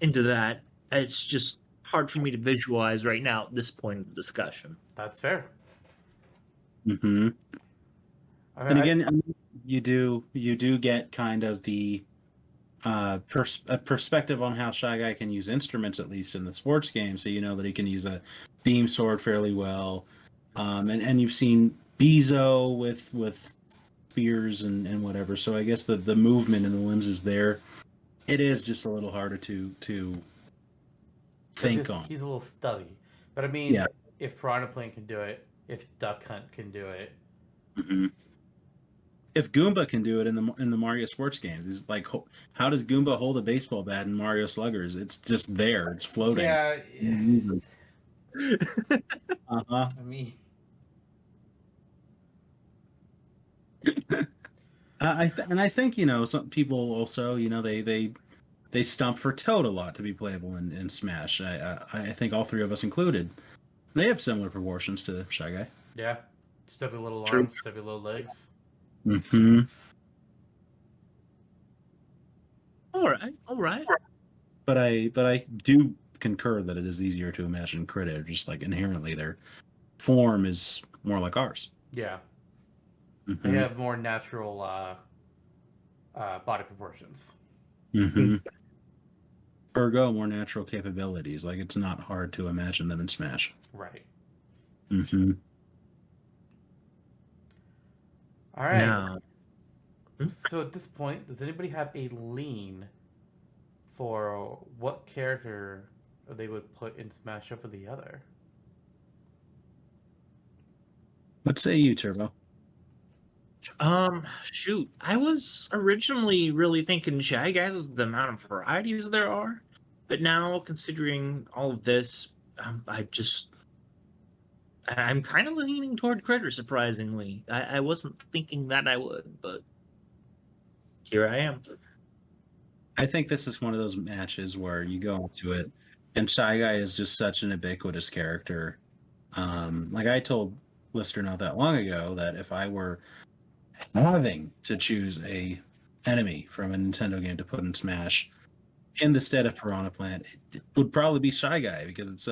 into that. It's just hard for me to visualize right now at this point of the discussion.
That's fair.
And again, you do get kind of the perspective on how Shy Guy can use instruments, at least in the sports game. So you know that he can use a beam sword fairly well, and you've seen Bezo with spears and whatever. So I guess the movement in the limbs is there. It is just a little harder to think on.
He's a little stubby, but I mean, if Piranha Plant can do it, if Duck Hunt can do it,
if Goomba can do it in the Mario sports games, it's like, how does Goomba hold a baseball bat in Mario Sluggers? It's just there. It's floating.
Yeah.
I
mean,
I think some people also they stump for Toad a lot to be playable in Smash. I think all three of us included. They have similar proportions to Shy Guy.
Yeah. Stubby little
True.
arms, stubby little legs.
Mm-hmm.
All right.
But I do concur that it is easier to imagine Critter, just like inherently their form is more like ours.
Yeah. They
Mm-hmm.
have more natural body proportions.
Mm-hmm. Ergo, more natural capabilities. Like, it's not hard to imagine them in Smash.
Right.
Mm-hmm.
All right.
Now,
So at this point, does anybody have a lean for what character they would put in Smash over the other?
What say you, Turbo?
shoot, I was originally really thinking Shy Guys with the amount of varieties there are, but now considering all of this, I'm kind of leaning toward Critter. Surprisingly, I wasn't thinking that I would, but here I am.
I think this is one of those matches where you go into it, and Shy Guy is just such an ubiquitous character. Like I told Lister not that long ago that if I were having to choose a enemy from a Nintendo game to put in Smash in the stead of Piranha Plant, it would probably be Shy Guy because it's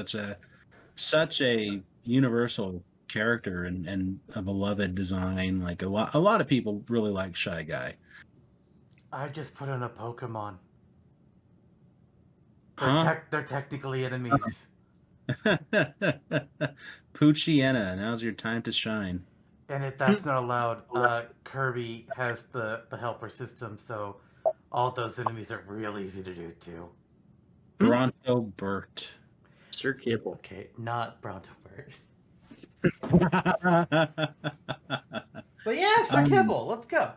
such a universal character and a beloved design. Like a lot of people really like Shy Guy.
I just put in a Pokemon.
Huh?
They're technically enemies.
Poochiena, now's your time to shine.
And if that's not allowed, Kirby has the helper system, so all those enemies are real easy to do too.
Bronto Burt.
Sir Kibble.
Okay, not Brontobert.
There
But yeah, Sir Kibble, let's go.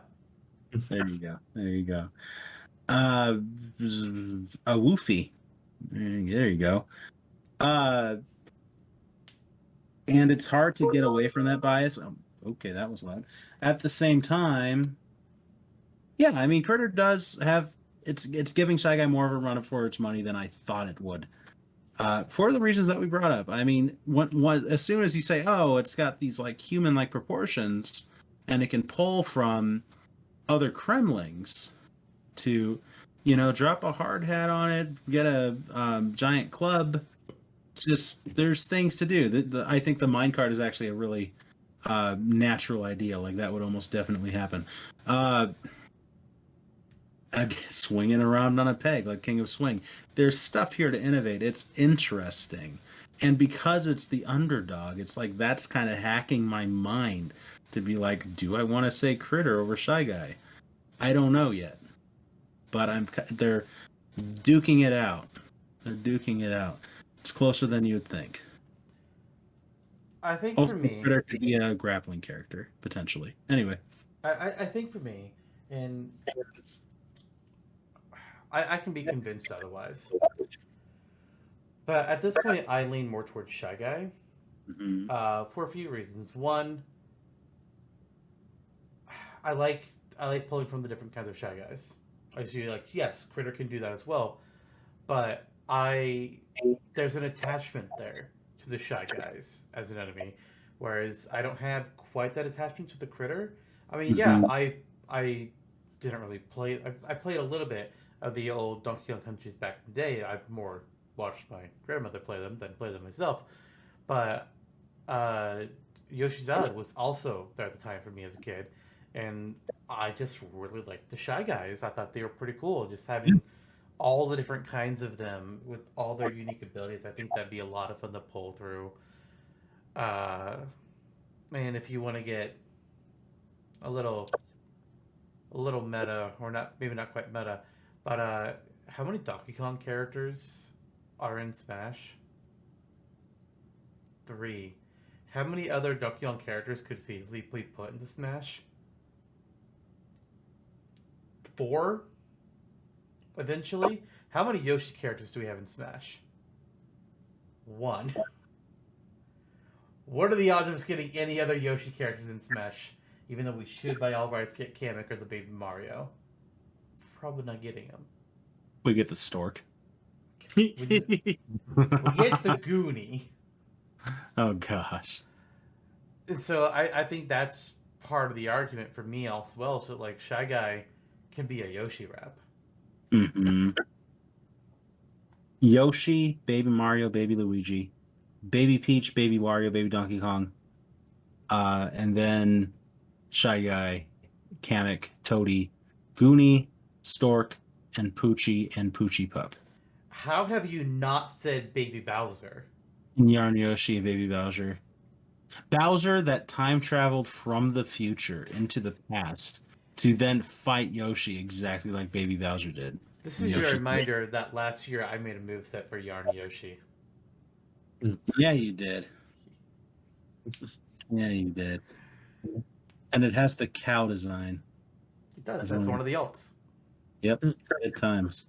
you go. There you go. A Woofy. There you go. And it's hard to get away from that bias. Okay, that was loud. At the same time, yeah, I mean, Critter does have it's giving Shy Guy more of a run for its money than I thought it would. For the reasons that we brought up. I mean, as soon as you say, "Oh, it's got these like human-like proportions," and it can pull from other Kremlings to, drop a hard hat on it, get a giant club. Just there's things to do. I think the minecart is actually a really natural idea. Like that would almost definitely happen. Swinging around on a peg like King of Swing. There's stuff here to innovate. It's interesting, and because it's the underdog, it's like that's kind of hacking my mind to be like, do I want to say Critter over Shy Guy? I don't know yet, but they're duking it out. They're duking it out. It's closer than you'd think.
I think
Also,
for me,
Critter could be a grappling character potentially. Anyway,
I think for me, and I can be convinced otherwise. But at this point, I lean more towards Shy Guy for a few reasons. One, I like pulling from the different kinds of Shy Guys. I see, like, yes, Critter can do that as well, but there's an attachment there to the Shy Guys as an enemy, whereas I don't have quite that attachment to the Critter. I mean, yeah, I didn't really play. I played a little bit of the old Donkey Kong Countries back in the day. I've more watched my grandmother play them than play them myself. But Yoshi's Island was also there at the time for me as a kid, and I just really liked the Shy Guys. I thought they were pretty cool. Just having all the different kinds of them with all their unique abilities. I think that'd be a lot of fun to pull through. And if you want to get a little meta, or not, maybe not quite meta, but how many Donkey Kong characters are in Smash? 3. How many other Donkey Kong characters could feasibly be put into Smash? 4? Eventually? How many Yoshi characters do we have in Smash? 1. What are the odds of us getting any other Yoshi characters in Smash? Even though we should, by all rights, get Kamek or the Baby Mario. Probably not getting them.
we get the stork.
We get the Goonie.
Oh gosh.
And so I think that's part of the argument for me as well. So like Shy Guy can be a Yoshi rap.
Mm-hmm. Yoshi, Baby Mario, Baby Luigi, Baby Peach, Baby Wario, Baby Donkey Kong, and then Shy Guy, Kamek, Toady, Goonie, Stork, and Poochie Pup.
How have you not said Baby Bowser?
And Yarn Yoshi and Baby Bowser. Bowser that time traveled from the future into the past to then fight Yoshi exactly like Baby Bowser did.
This
And
is your
Yoshi-
reminder that last year I made a moveset for Yarn Yoshi.
Yeah, you did. Yeah, you did. And it has the cow design.
It does.
That's
That's
one
one of the alts.
Yep, at times.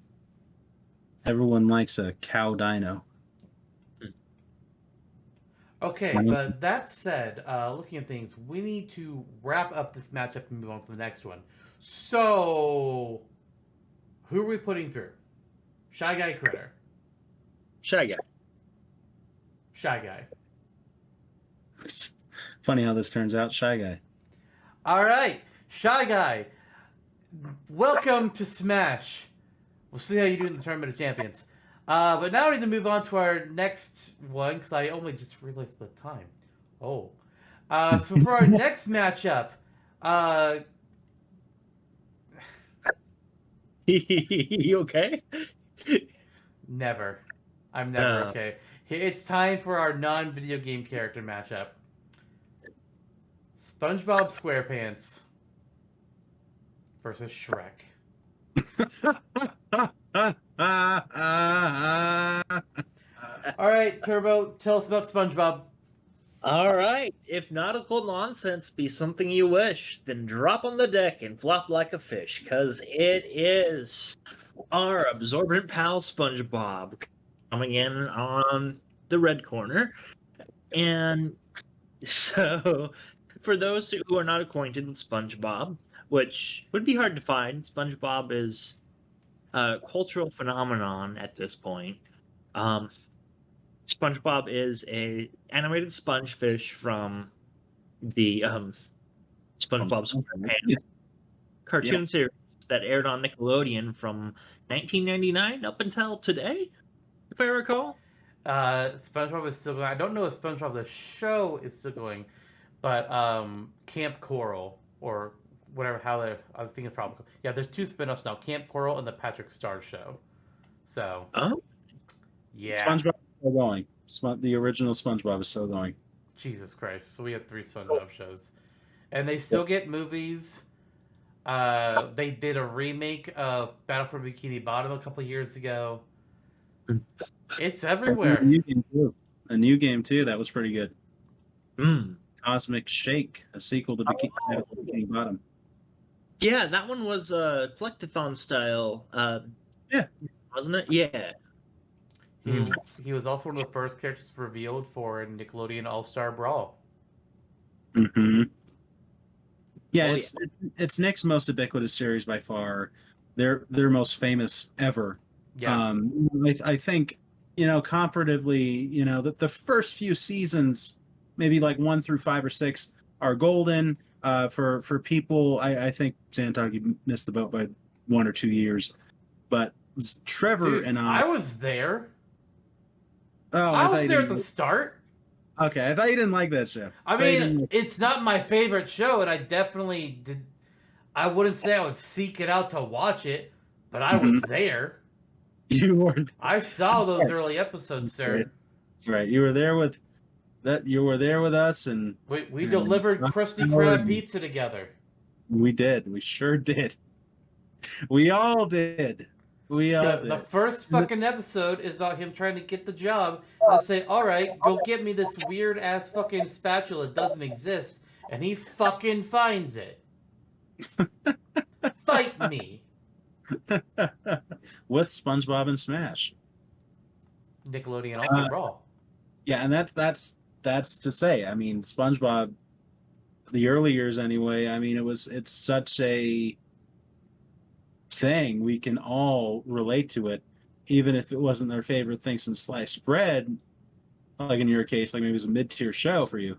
Everyone likes a cow dino.
Okay, but that said, looking at things, we need to wrap up this matchup and move on to the next one. So, who are we putting through? Shy Guy, Kritter.
Shy Guy.
Shy Guy.
It's funny how this turns out. Shy Guy.
All right, Shy Guy. Welcome to Smash. We'll see how you do in the Tournament of Champions. But now we need to move on to our next one because I only just realized the time. Oh. So for our next matchup,
You okay?
never. I'm never okay. It's time for our non-video game character matchup. SpongeBob Squarepants versus Shrek. All right, Turbo, tell us about SpongeBob.
All right. If nautical nonsense be something you wish, then drop on the deck and flop like a fish, because it is our absorbent pal SpongeBob coming in on the red corner. And so, for those who are not acquainted with SpongeBob, which would be hard to find, SpongeBob is a cultural phenomenon at this point. SpongeBob is a animated sponge fish from the SpongeBob SquarePants cartoon series that aired on Nickelodeon from 1999 up until today, if I recall.
SpongeBob is still going. I don't know if SpongeBob the show is still going, but Camp Coral or whatever. I was thinking it's probably there's two spin-offs now: Camp Coral and the Patrick Star Show. So yeah,
SpongeBob is still going. The original SpongeBob is still going.
Jesus Christ! So we have 3 SpongeBob shows, and they still get movies. They did a remake of Battle for Bikini Bottom a couple years ago. It's everywhere.
A new game too. That was pretty good.
Mm.
Cosmic Shake, a sequel to Bikini Bottom.
Yeah, that one was collectathon style.
Yeah,
wasn't it? Yeah.
He was also one of the first characters revealed for Nickelodeon All-Star Brawl.
Mm-hmm. Yeah, it's Nick's most ubiquitous series by far. Their most famous ever.
Yeah.
I think, comparatively, the first few seasons, maybe like 1 through 5 or 6, are golden. For people, I think Zantok, you missed the boat by 1 or 2 years. But Trevor and
I was there.
Oh,
I was there at the start.
Okay, I thought you didn't like that show.
I mean, it's not my favorite show, and I definitely did. I wouldn't say I would seek it out to watch it, but I was there.
You were.
I saw those early episodes, sir.
Right, you were there with that. You were there with us, and
we delivered Krusty Krab pizza together.
We did. We sure did. We all did.
The first fucking episode is about him trying to get the job and say, all right, go get me this weird ass fucking spatula that doesn't exist. And he fucking finds it. Fight me.
With SpongeBob and Smash.
Nickelodeon also Brawl.
Yeah, and that's to say, I mean, SpongeBob, the early years anyway, I mean, it's such a thing, we can all relate to it, even if it wasn't their favorite thing since sliced bread. like in your case, like maybe it's a mid-tier show for you,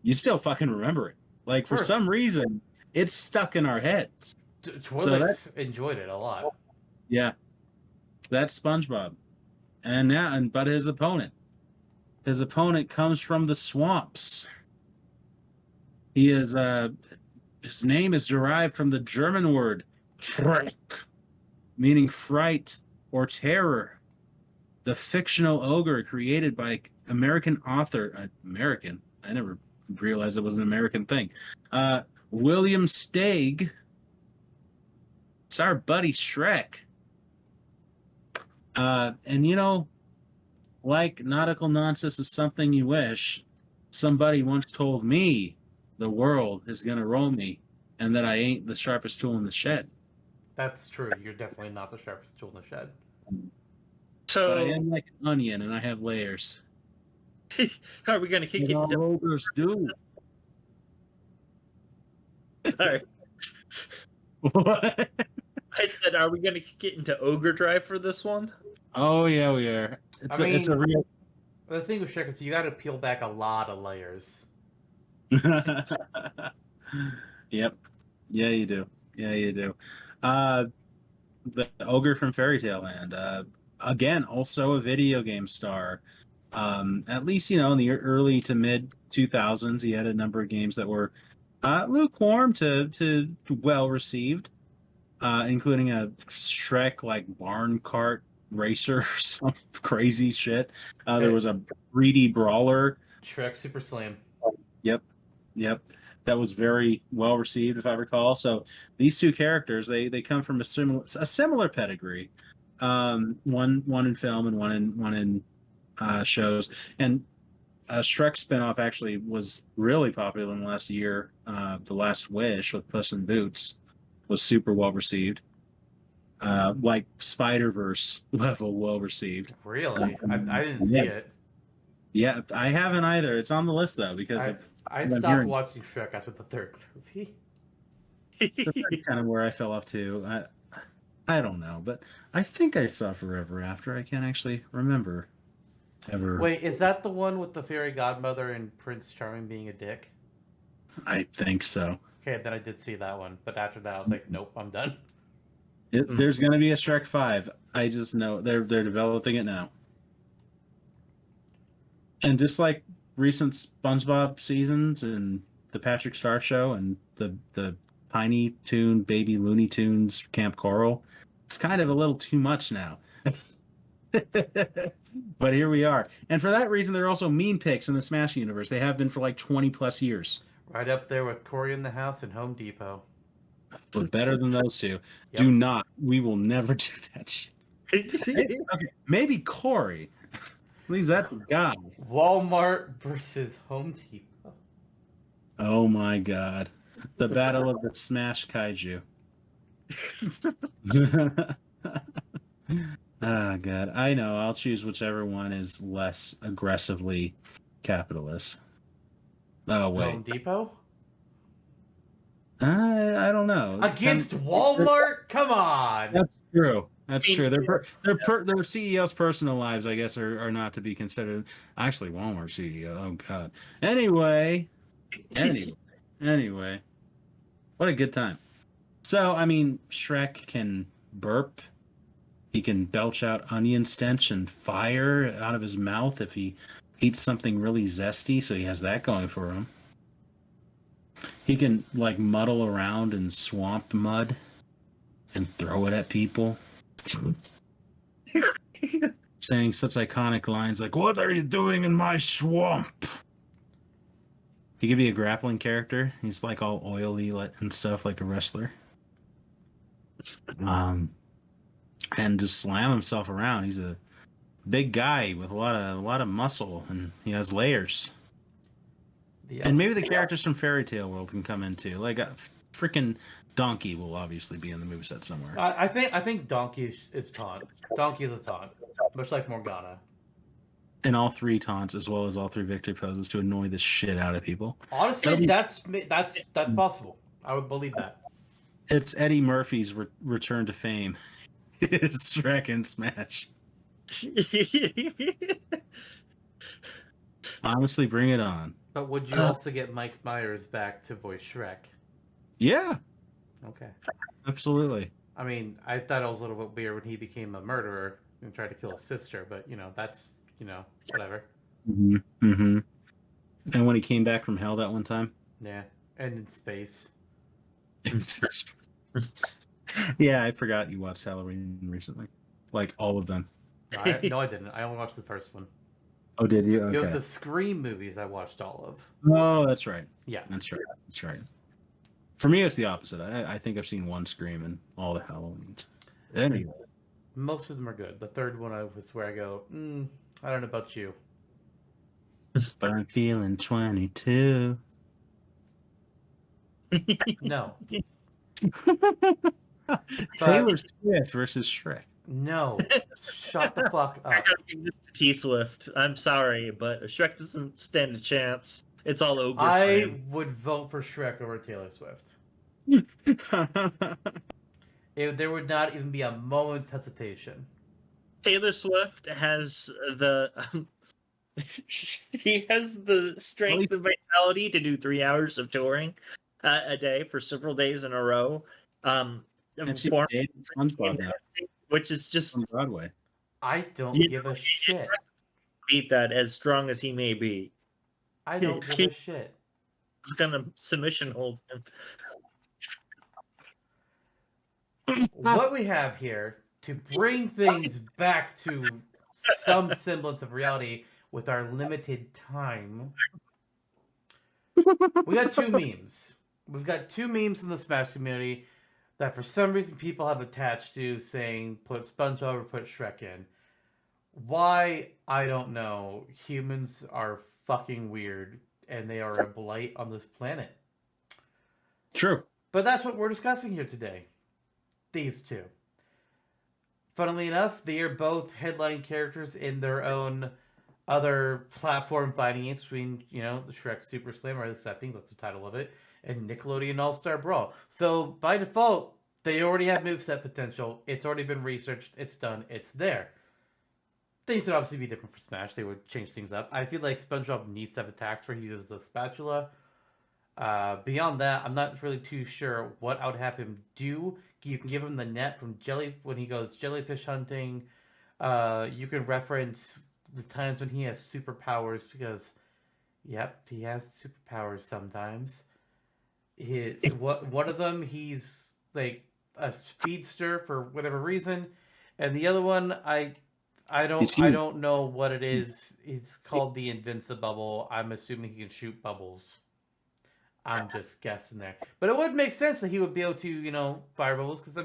you still fucking remember it. Like for some reason, it's stuck in our heads.
Twilix enjoyed it a lot.
Yeah, that's SpongeBob, but his opponent comes from the swamps. He is his name is derived from the German word Shrek, meaning fright or terror. The fictional ogre created by American author American. I never realized it was an American thing. William Steig. It's our buddy Shrek. And you know, like nautical nonsense is something you wish. Somebody once told me the world is gonna roll me, and that I ain't the sharpest tool in the shed.
That's true. You're definitely not the sharpest tool in the shed.
So
but I am like an onion, and I have layers.
are we gonna kick it into
ogres do?
Sorry.
What?
I said, are we gonna kick it into ogre drive for this one?
Oh yeah, we are. It's a real.
The thing with Shrek is you got to peel back a lot of layers.
Yep. Yeah, you do. Yeah, you do. The ogre from Fairy Tale Land. Again, also a video game star. At least in the early to mid 2000s, he had a number of games that were lukewarm to well received, including a Shrek like barn cart racer or some crazy shit. There was a 3D brawler.
Shrek Super Slam.
Yep. That was very well received, if I recall. So these two characters, they come from a similar pedigree. One in film and one in shows. And Shrek spinoff actually was really popular in the last year. The Last Wish with Puss in Boots was super well received. Like Spider-Verse level well received.
Really? I didn't see it.
Yeah, I haven't either. It's on the list though because
I stopped watching Shrek after the third movie.
That's kind of where I fell off too. I don't know, but I think I saw Forever After. I can't actually remember ever.
Wait, is that the one with the fairy godmother and Prince Charming being a dick?
I think so.
Okay, then I did see that one, but after that I was like, nope, I'm done.
There's going to be a Shrek 5. I just know they're developing it now. And just like recent SpongeBob seasons and the Patrick Star Show and the Tiny Toon Baby Looney Tunes Camp Coral, it's kind of a little too much now. But here we are. And for that reason, there are also meme pics in the Smash universe. They have been for like 20 plus years.
Right up there with Cory in the House and Home Depot.
But better than those two.
Yep.
Do not. We will never do that shit. Okay, maybe Cory. At least that's a guy.
Walmart versus Home Depot.
Oh my god. The battle of the Smash Kaiju. Ah, God. I know. I'll choose whichever one is less aggressively capitalist. Oh, wait.
Home Depot?
I don't know.
Against Walmart? Come on!
That's true. That's true. Their CEO's personal lives, I guess, are not to be considered. Actually, Walmart CEO. Oh God. Anyway, what a good time. So, I mean, Shrek can burp. He can belch out onion stench and fire out of his mouth if he eats something really zesty. So he has that going for him. He can like muddle around in swamp mud and throw it at people. Saying such iconic lines like, "What are you doing in my swamp?" He could be a grappling character. He's like all oily and stuff, like a wrestler. And just slam himself around. He's a big guy with a lot of muscle, and he has layers. And maybe the characters from Fairy Tale World can come in too. Like a freaking Donkey will obviously be in the movie set somewhere.
I think Donkey is taunt. Donkey is a taunt, much like Morgana.
And all three taunts, as well as all three victory poses, to annoy the shit out of people.
Honestly, that's possible. I would believe that.
It's Eddie Murphy's return to fame. It's Shrek and Smash. Honestly, bring it on.
But would you also get Mike Myers back to voice Shrek?
Yeah,
Okay.
absolutely.
I mean, I thought it was a little bit weird when he became a murderer and tried to kill his sister, but that's whatever.
Mm-hmm. Mm-hmm. And when he came back from hell that one time.
Yeah, and in space.
Yeah, I forgot you watched Halloween recently. Like all of them.
No, I didn't. I only watched the first one.
Oh, did you?
It was
Okay.
the Scream movies I watched all of.
Oh, that's right.
Yeah.
That's right. That's right. For me, it's the opposite. I think I've seen one Scream in all the Halloweens. Anyway.
Most of them are good. The third one was where I go, I don't know about you.
But I'm feeling 22.
No.
Taylor Swift versus Shrek.
No. Shut the fuck
I
up.
gotta give this to T Swift. I'm sorry, but Shrek doesn't stand a chance. It's all over.
I would vote for Shrek over Taylor Swift. There would not even be a moment's hesitation.
Taylor Swift has the she has the strength and vitality to do 3 hours of touring a day for several days in a row.
And she dated SpongeBob now
which is just
on Broadway.
I don't give a shit.
Beat that, as strong as he may be.
I don't give a shit.
It's gonna submission hold him.
What we have here to bring things back to some semblance of reality with our limited time. We got two memes. We've got two memes in the Smash community that for some reason people have attached to, saying put SpongeBob or put Shrek in. Why? I don't know. Humans are fucking weird and they are a blight on this planet.
True.
But that's what we're discussing here today. These two. Funnily enough, they are both headline characters in their own other platform fighting games between, the Shrek Super Slam, or at least I think that's the title of it, and Nickelodeon All-Star Brawl. So, by default, they already have moveset potential. It's already been researched. It's done. It's there. Things would obviously be different for Smash. They would change things up. I feel like SpongeBob needs to have attacks where he uses the spatula. Beyond that, I'm not really too sure what I would have him do. You can give him the net from when he goes jellyfish hunting. You can reference the times when he has superpowers because, yep, he has superpowers sometimes. One of them, he's like a speedster for whatever reason, and the other one, I don't know what it is. It's called the Invincibubble. I'm assuming he can shoot bubbles. I'm just guessing there. But it would make sense that he would be able to, fire bubbles. Because,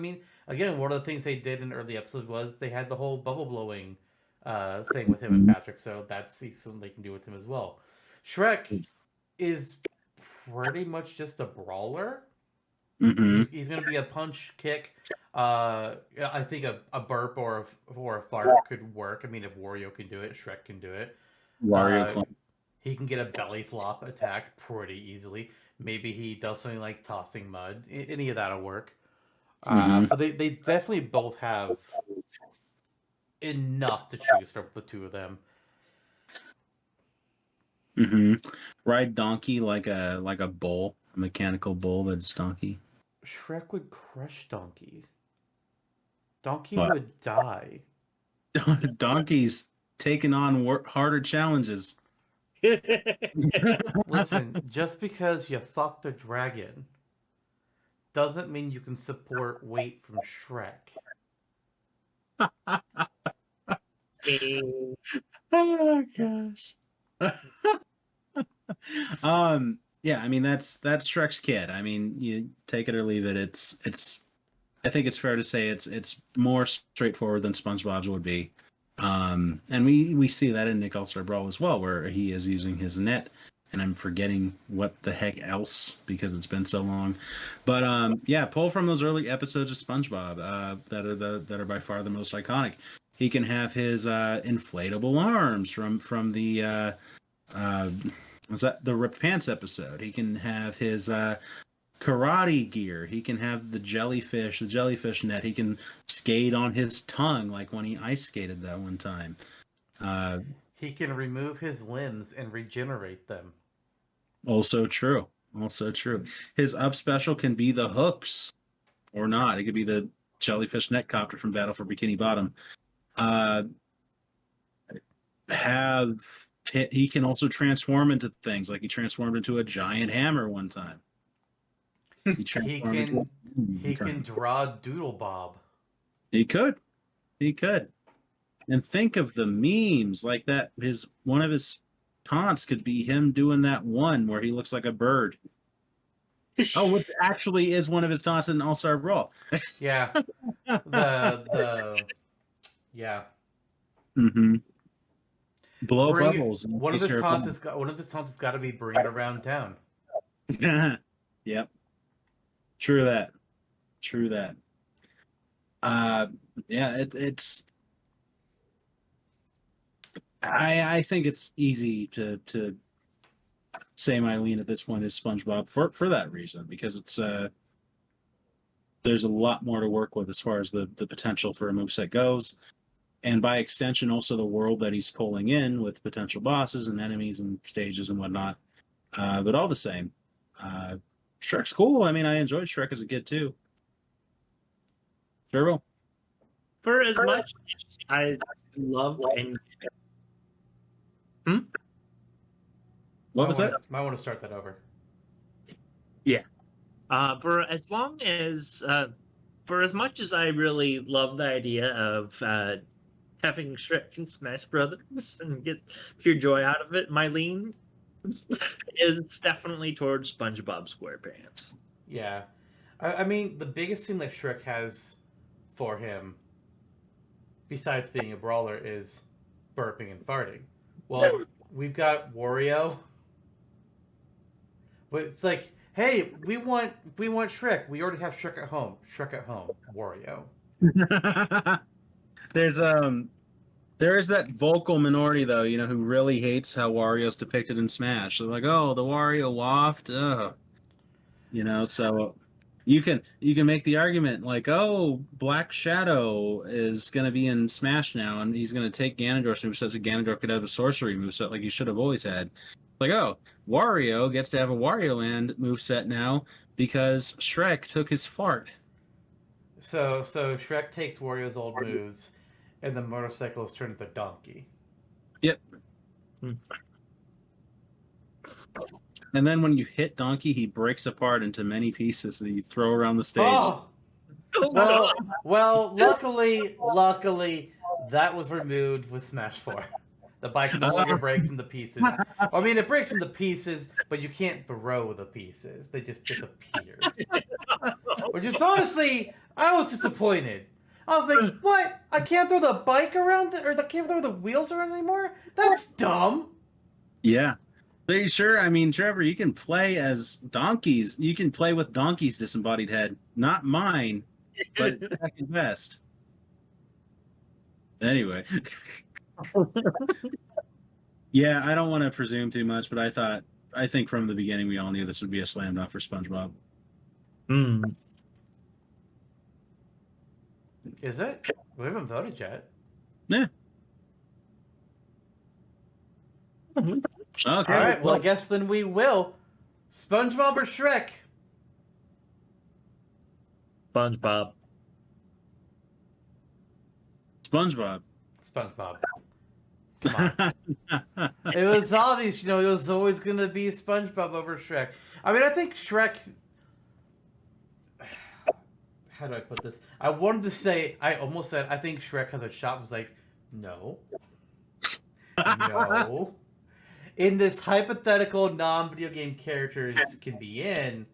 again, one of the things they did in early episodes was they had the whole bubble blowing thing with him and Patrick. So that's something they can do with him as well. Shrek is pretty much just a brawler.
Mm-hmm.
He's going to be a punch, kick. I think a burp or a fart could work. If Wario can do it, Shrek can do it. He can get a belly flop attack pretty easily. Maybe he does something like tossing mud. Any of that'll work. But they definitely both have enough to choose from the two of them.
Mm-hmm. Ride Donkey like a bull, a mechanical bull that's Donkey.
Shrek would crush Donkey. Donkey would die.
Donkey's taking on harder challenges.
Listen, just because you fucked a dragon doesn't mean you can support weight from Shrek.
Oh gosh. Yeah, that's Shrek's kid. You take it or leave it. It's I think it's fair to say it's more straightforward than SpongeBob's would be. And we see that in Nick All-Star Brawl as well, where he is using his net, and I'm forgetting what the heck else because it's been so long. But yeah, pull from those early episodes of SpongeBob that are by far the most iconic. He can have his inflatable arms from the was that the Ripped Pants episode? He can have his karate gear. He can have the jellyfish net. He can skate on his tongue like when he ice skated that one time.
He can remove his limbs and regenerate them.
Also true. Also true. His up special can be the hooks or not. It could be the jellyfish netcopter from Battle for Bikini Bottom. He can also transform into things, like he transformed into a giant hammer one time.
He can draw Doodle Bob.
He could. And think of the memes like that. One of his taunts could be him doing that one where he looks like a bird. Oh, which actually is one of his taunts in All-Star Brawl.
Yeah. Yeah.
Mm-hmm. Blow bubbles.
One of his taunts has got to be bring it around town.
Yep. True that. Yeah, it's. I think it's easy to say my lean at this point is SpongeBob for that reason, because it's there's a lot more to work with as far as the potential for a moveset goes, and by extension also the world that he's pulling in with potential bosses and enemies and stages and whatnot. But all the same, Shrek's cool. I mean, I enjoyed Shrek as a kid too. Turbo?
For as much as I love and
What was that?
Might want to start that over.
Yeah. For as much as I really love the idea of having Shrek and Smash Brothers and get pure joy out of it, my lean is definitely towards SpongeBob SquarePants.
Yeah. I mean, the biggest thing that Shrek has for him, besides being a brawler, is burping and farting. Well, we've got Wario, but it's like, hey, we want Shrek. We already have Shrek at home. Shrek at home, Wario.
There is that vocal minority though, who really hates how Wario's depicted in Smash. They're like, oh, the Wario waft, ugh. So you can make the argument like, oh, Black Shadow is going to be in Smash now, and he's going to take Ganondorf's moveset, so Ganondorf could have a sorcery moveset like he should have always had. Like, oh, Wario gets to have a Wario Land moveset now because Shrek took his fart.
So Shrek takes Wario's old moves, and the motorcycle is turned into a donkey.
Yep. And then when you hit Donkey, he breaks apart into many pieces that you throw around the stage.
Oh! Well, luckily, that was removed with Smash 4. The bike no longer breaks into pieces. I mean, it breaks into pieces, but you can't throw the pieces. They just disappear. Which is honestly, I was disappointed. I was like, what? I can't throw the bike around, or I can't throw the wheels around anymore? That's dumb.
Yeah. Are you sure? I mean, Trevor, you can play as donkeys. You can play with Donkey's disembodied head. Not mine, but second best. Anyway. Yeah, I don't want to presume too much, but I think from the beginning we all knew this would be a slam dunk for SpongeBob.
Is it? We haven't voted yet.
Yeah. Okay.
All right. Well, I guess then we will. SpongeBob or Shrek?
SpongeBob.
SpongeBob.
Come on. It was obvious, it was always going to be SpongeBob over Shrek. I mean, I think Shrek... How do I put this? I wanted to say, I almost said, I think Shrek has a shot. I was like, no. No. In this hypothetical non-video game characters can be in,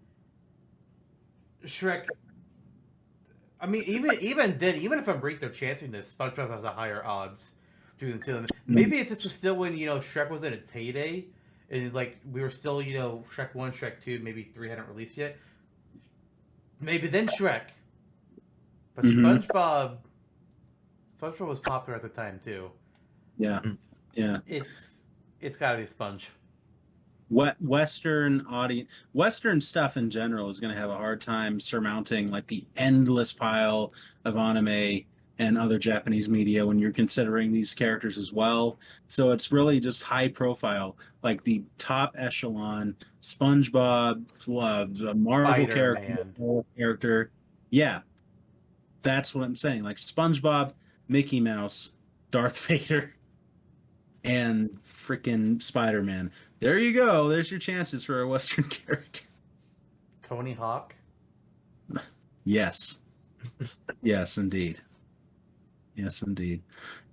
Shrek... I mean, even if I'm right, they're chancing this, SpongeBob has a higher odds doing the two of them. Maybe if this was still when, Shrek was in its heyday, and, we were still, Shrek 1, Shrek 2, maybe 3 hadn't released yet, maybe then Shrek. But SpongeBob was popular at the time, too.
Yeah. Yeah.
It's got to be Sponge.
Western stuff in general is going to have a hard time surmounting the endless pile of anime and other Japanese media when you're considering these characters as well. So it's really just high profile, like the top echelon SpongeBob, the Marvel
Spider-Man.
character. Yeah, that's what I'm saying. Like SpongeBob, Mickey Mouse, Darth Vader, and freaking Spider-Man. There you go. There's your chances for a Western character.
Tony Hawk.
Yes. Yes, indeed. Yes, indeed.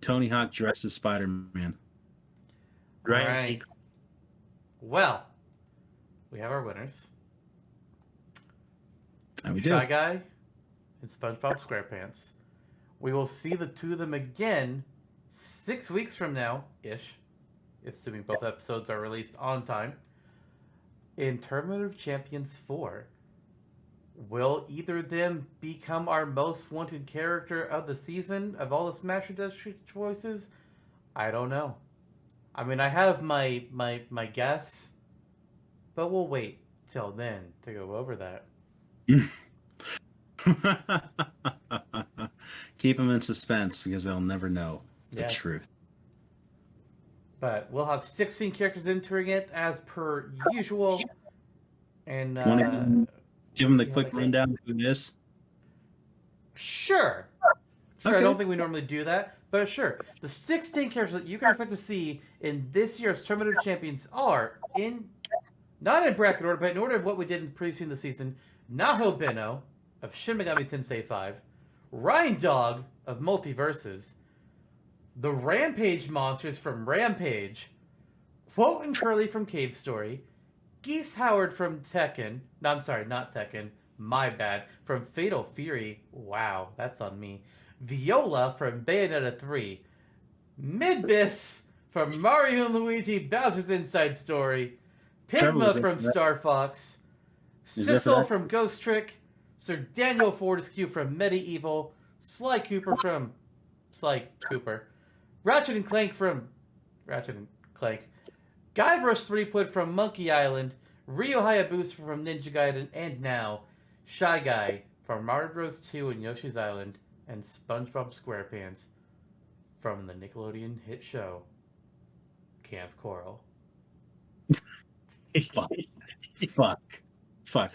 Tony Hawk dressed as Spider-Man.
Right.
All right. Well, we have our winners.
And we do.
Shy Guy and SpongeBob SquarePants. We will see the two of them again 6 weeks from now, ish, assuming both episodes are released on time, in Tournament of Champions 4. Will either of them become our most wanted character of the season of all the Smash Industry choices? I don't know. I mean, I have my guess, but we'll wait till then to go over that.
Keep them in suspense because they'll never know the
Yes.
truth.
But we'll have 16 characters entering it as per usual. And
Wanna give them the
see how
quick
that goes.
rundown of who it is?
Sure. Sure, I
Okay.
don't think we normally do that, but sure. The 16 characters that you can expect to see in this year's Tournament of Champions are not in bracket order, but in order of what we did previously in the season. Naho Beno of Shin Megami Tensei 5, Ryan Dog of Multiverses, the Rampage monsters from Rampage, Quote and Curly from Cave Story, Geese Howard from Tekken. No, I'm sorry, not Tekken. My bad. From Fatal Fury. Wow, that's on me. Viola from Bayonetta 3. Midbis from Mario and Luigi Bowser's Inside Story.
Trevor was
Pigma
there
from
for that.
Star Fox.
Was there for
Sissel
that?
from Ghost Trick. Sir Daniel Fortescue from Medieval. Sly Cooper from Sly Cooper. Ratchet and Clank from Ratchet and Clank. Guybrush Threepwood from Monkey Island. Ryo Hayabusa from Ninja Gaiden. And now, Shy Guy from Mario Bros. 2 and Yoshi's Island. And SpongeBob SquarePants from the Nickelodeon hit show, Camp Coral.
Fuck.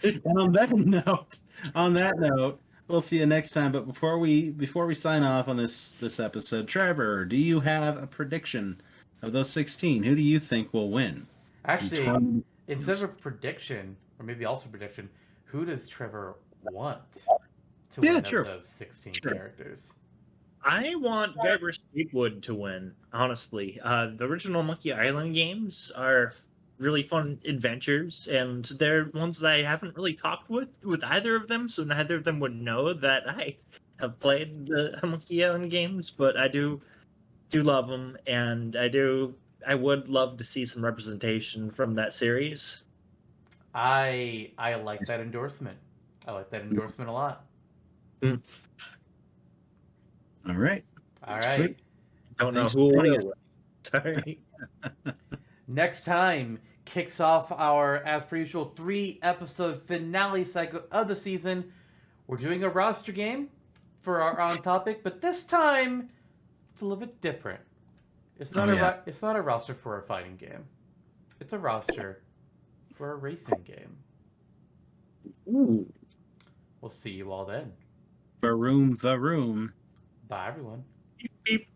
And on that note, we'll see you next time. But before we sign off on this episode, Trevor, do you have a prediction of those 16? Who do you think will win?
Actually, instead of a prediction, or maybe also prediction, who does Trevor want to win
sure.
of those 16
Sure.
characters?
I want Guybrush Threepwood to win, honestly. The original Monkey Island games are really fun adventures, and they're ones that I haven't really talked with either of them, so neither of them would know that I have played the Monkey Island games, but I do love them, and I would love to see some representation from that series.
I like that endorsement. I like that endorsement a lot.
All right.
All right.
Sweet.
Don't know
Thanks
who
for
will.
joining
Sorry.
Next time kicks off our, as per usual, 3-episode finale cycle of the season. We're doing a roster game for our on topic, but this time it's a little bit different. It's not it's not a roster for a fighting game. It's a roster for a racing game.
Ooh.
We'll see you all then.
The room.
Bye, everyone.
Beep, beep.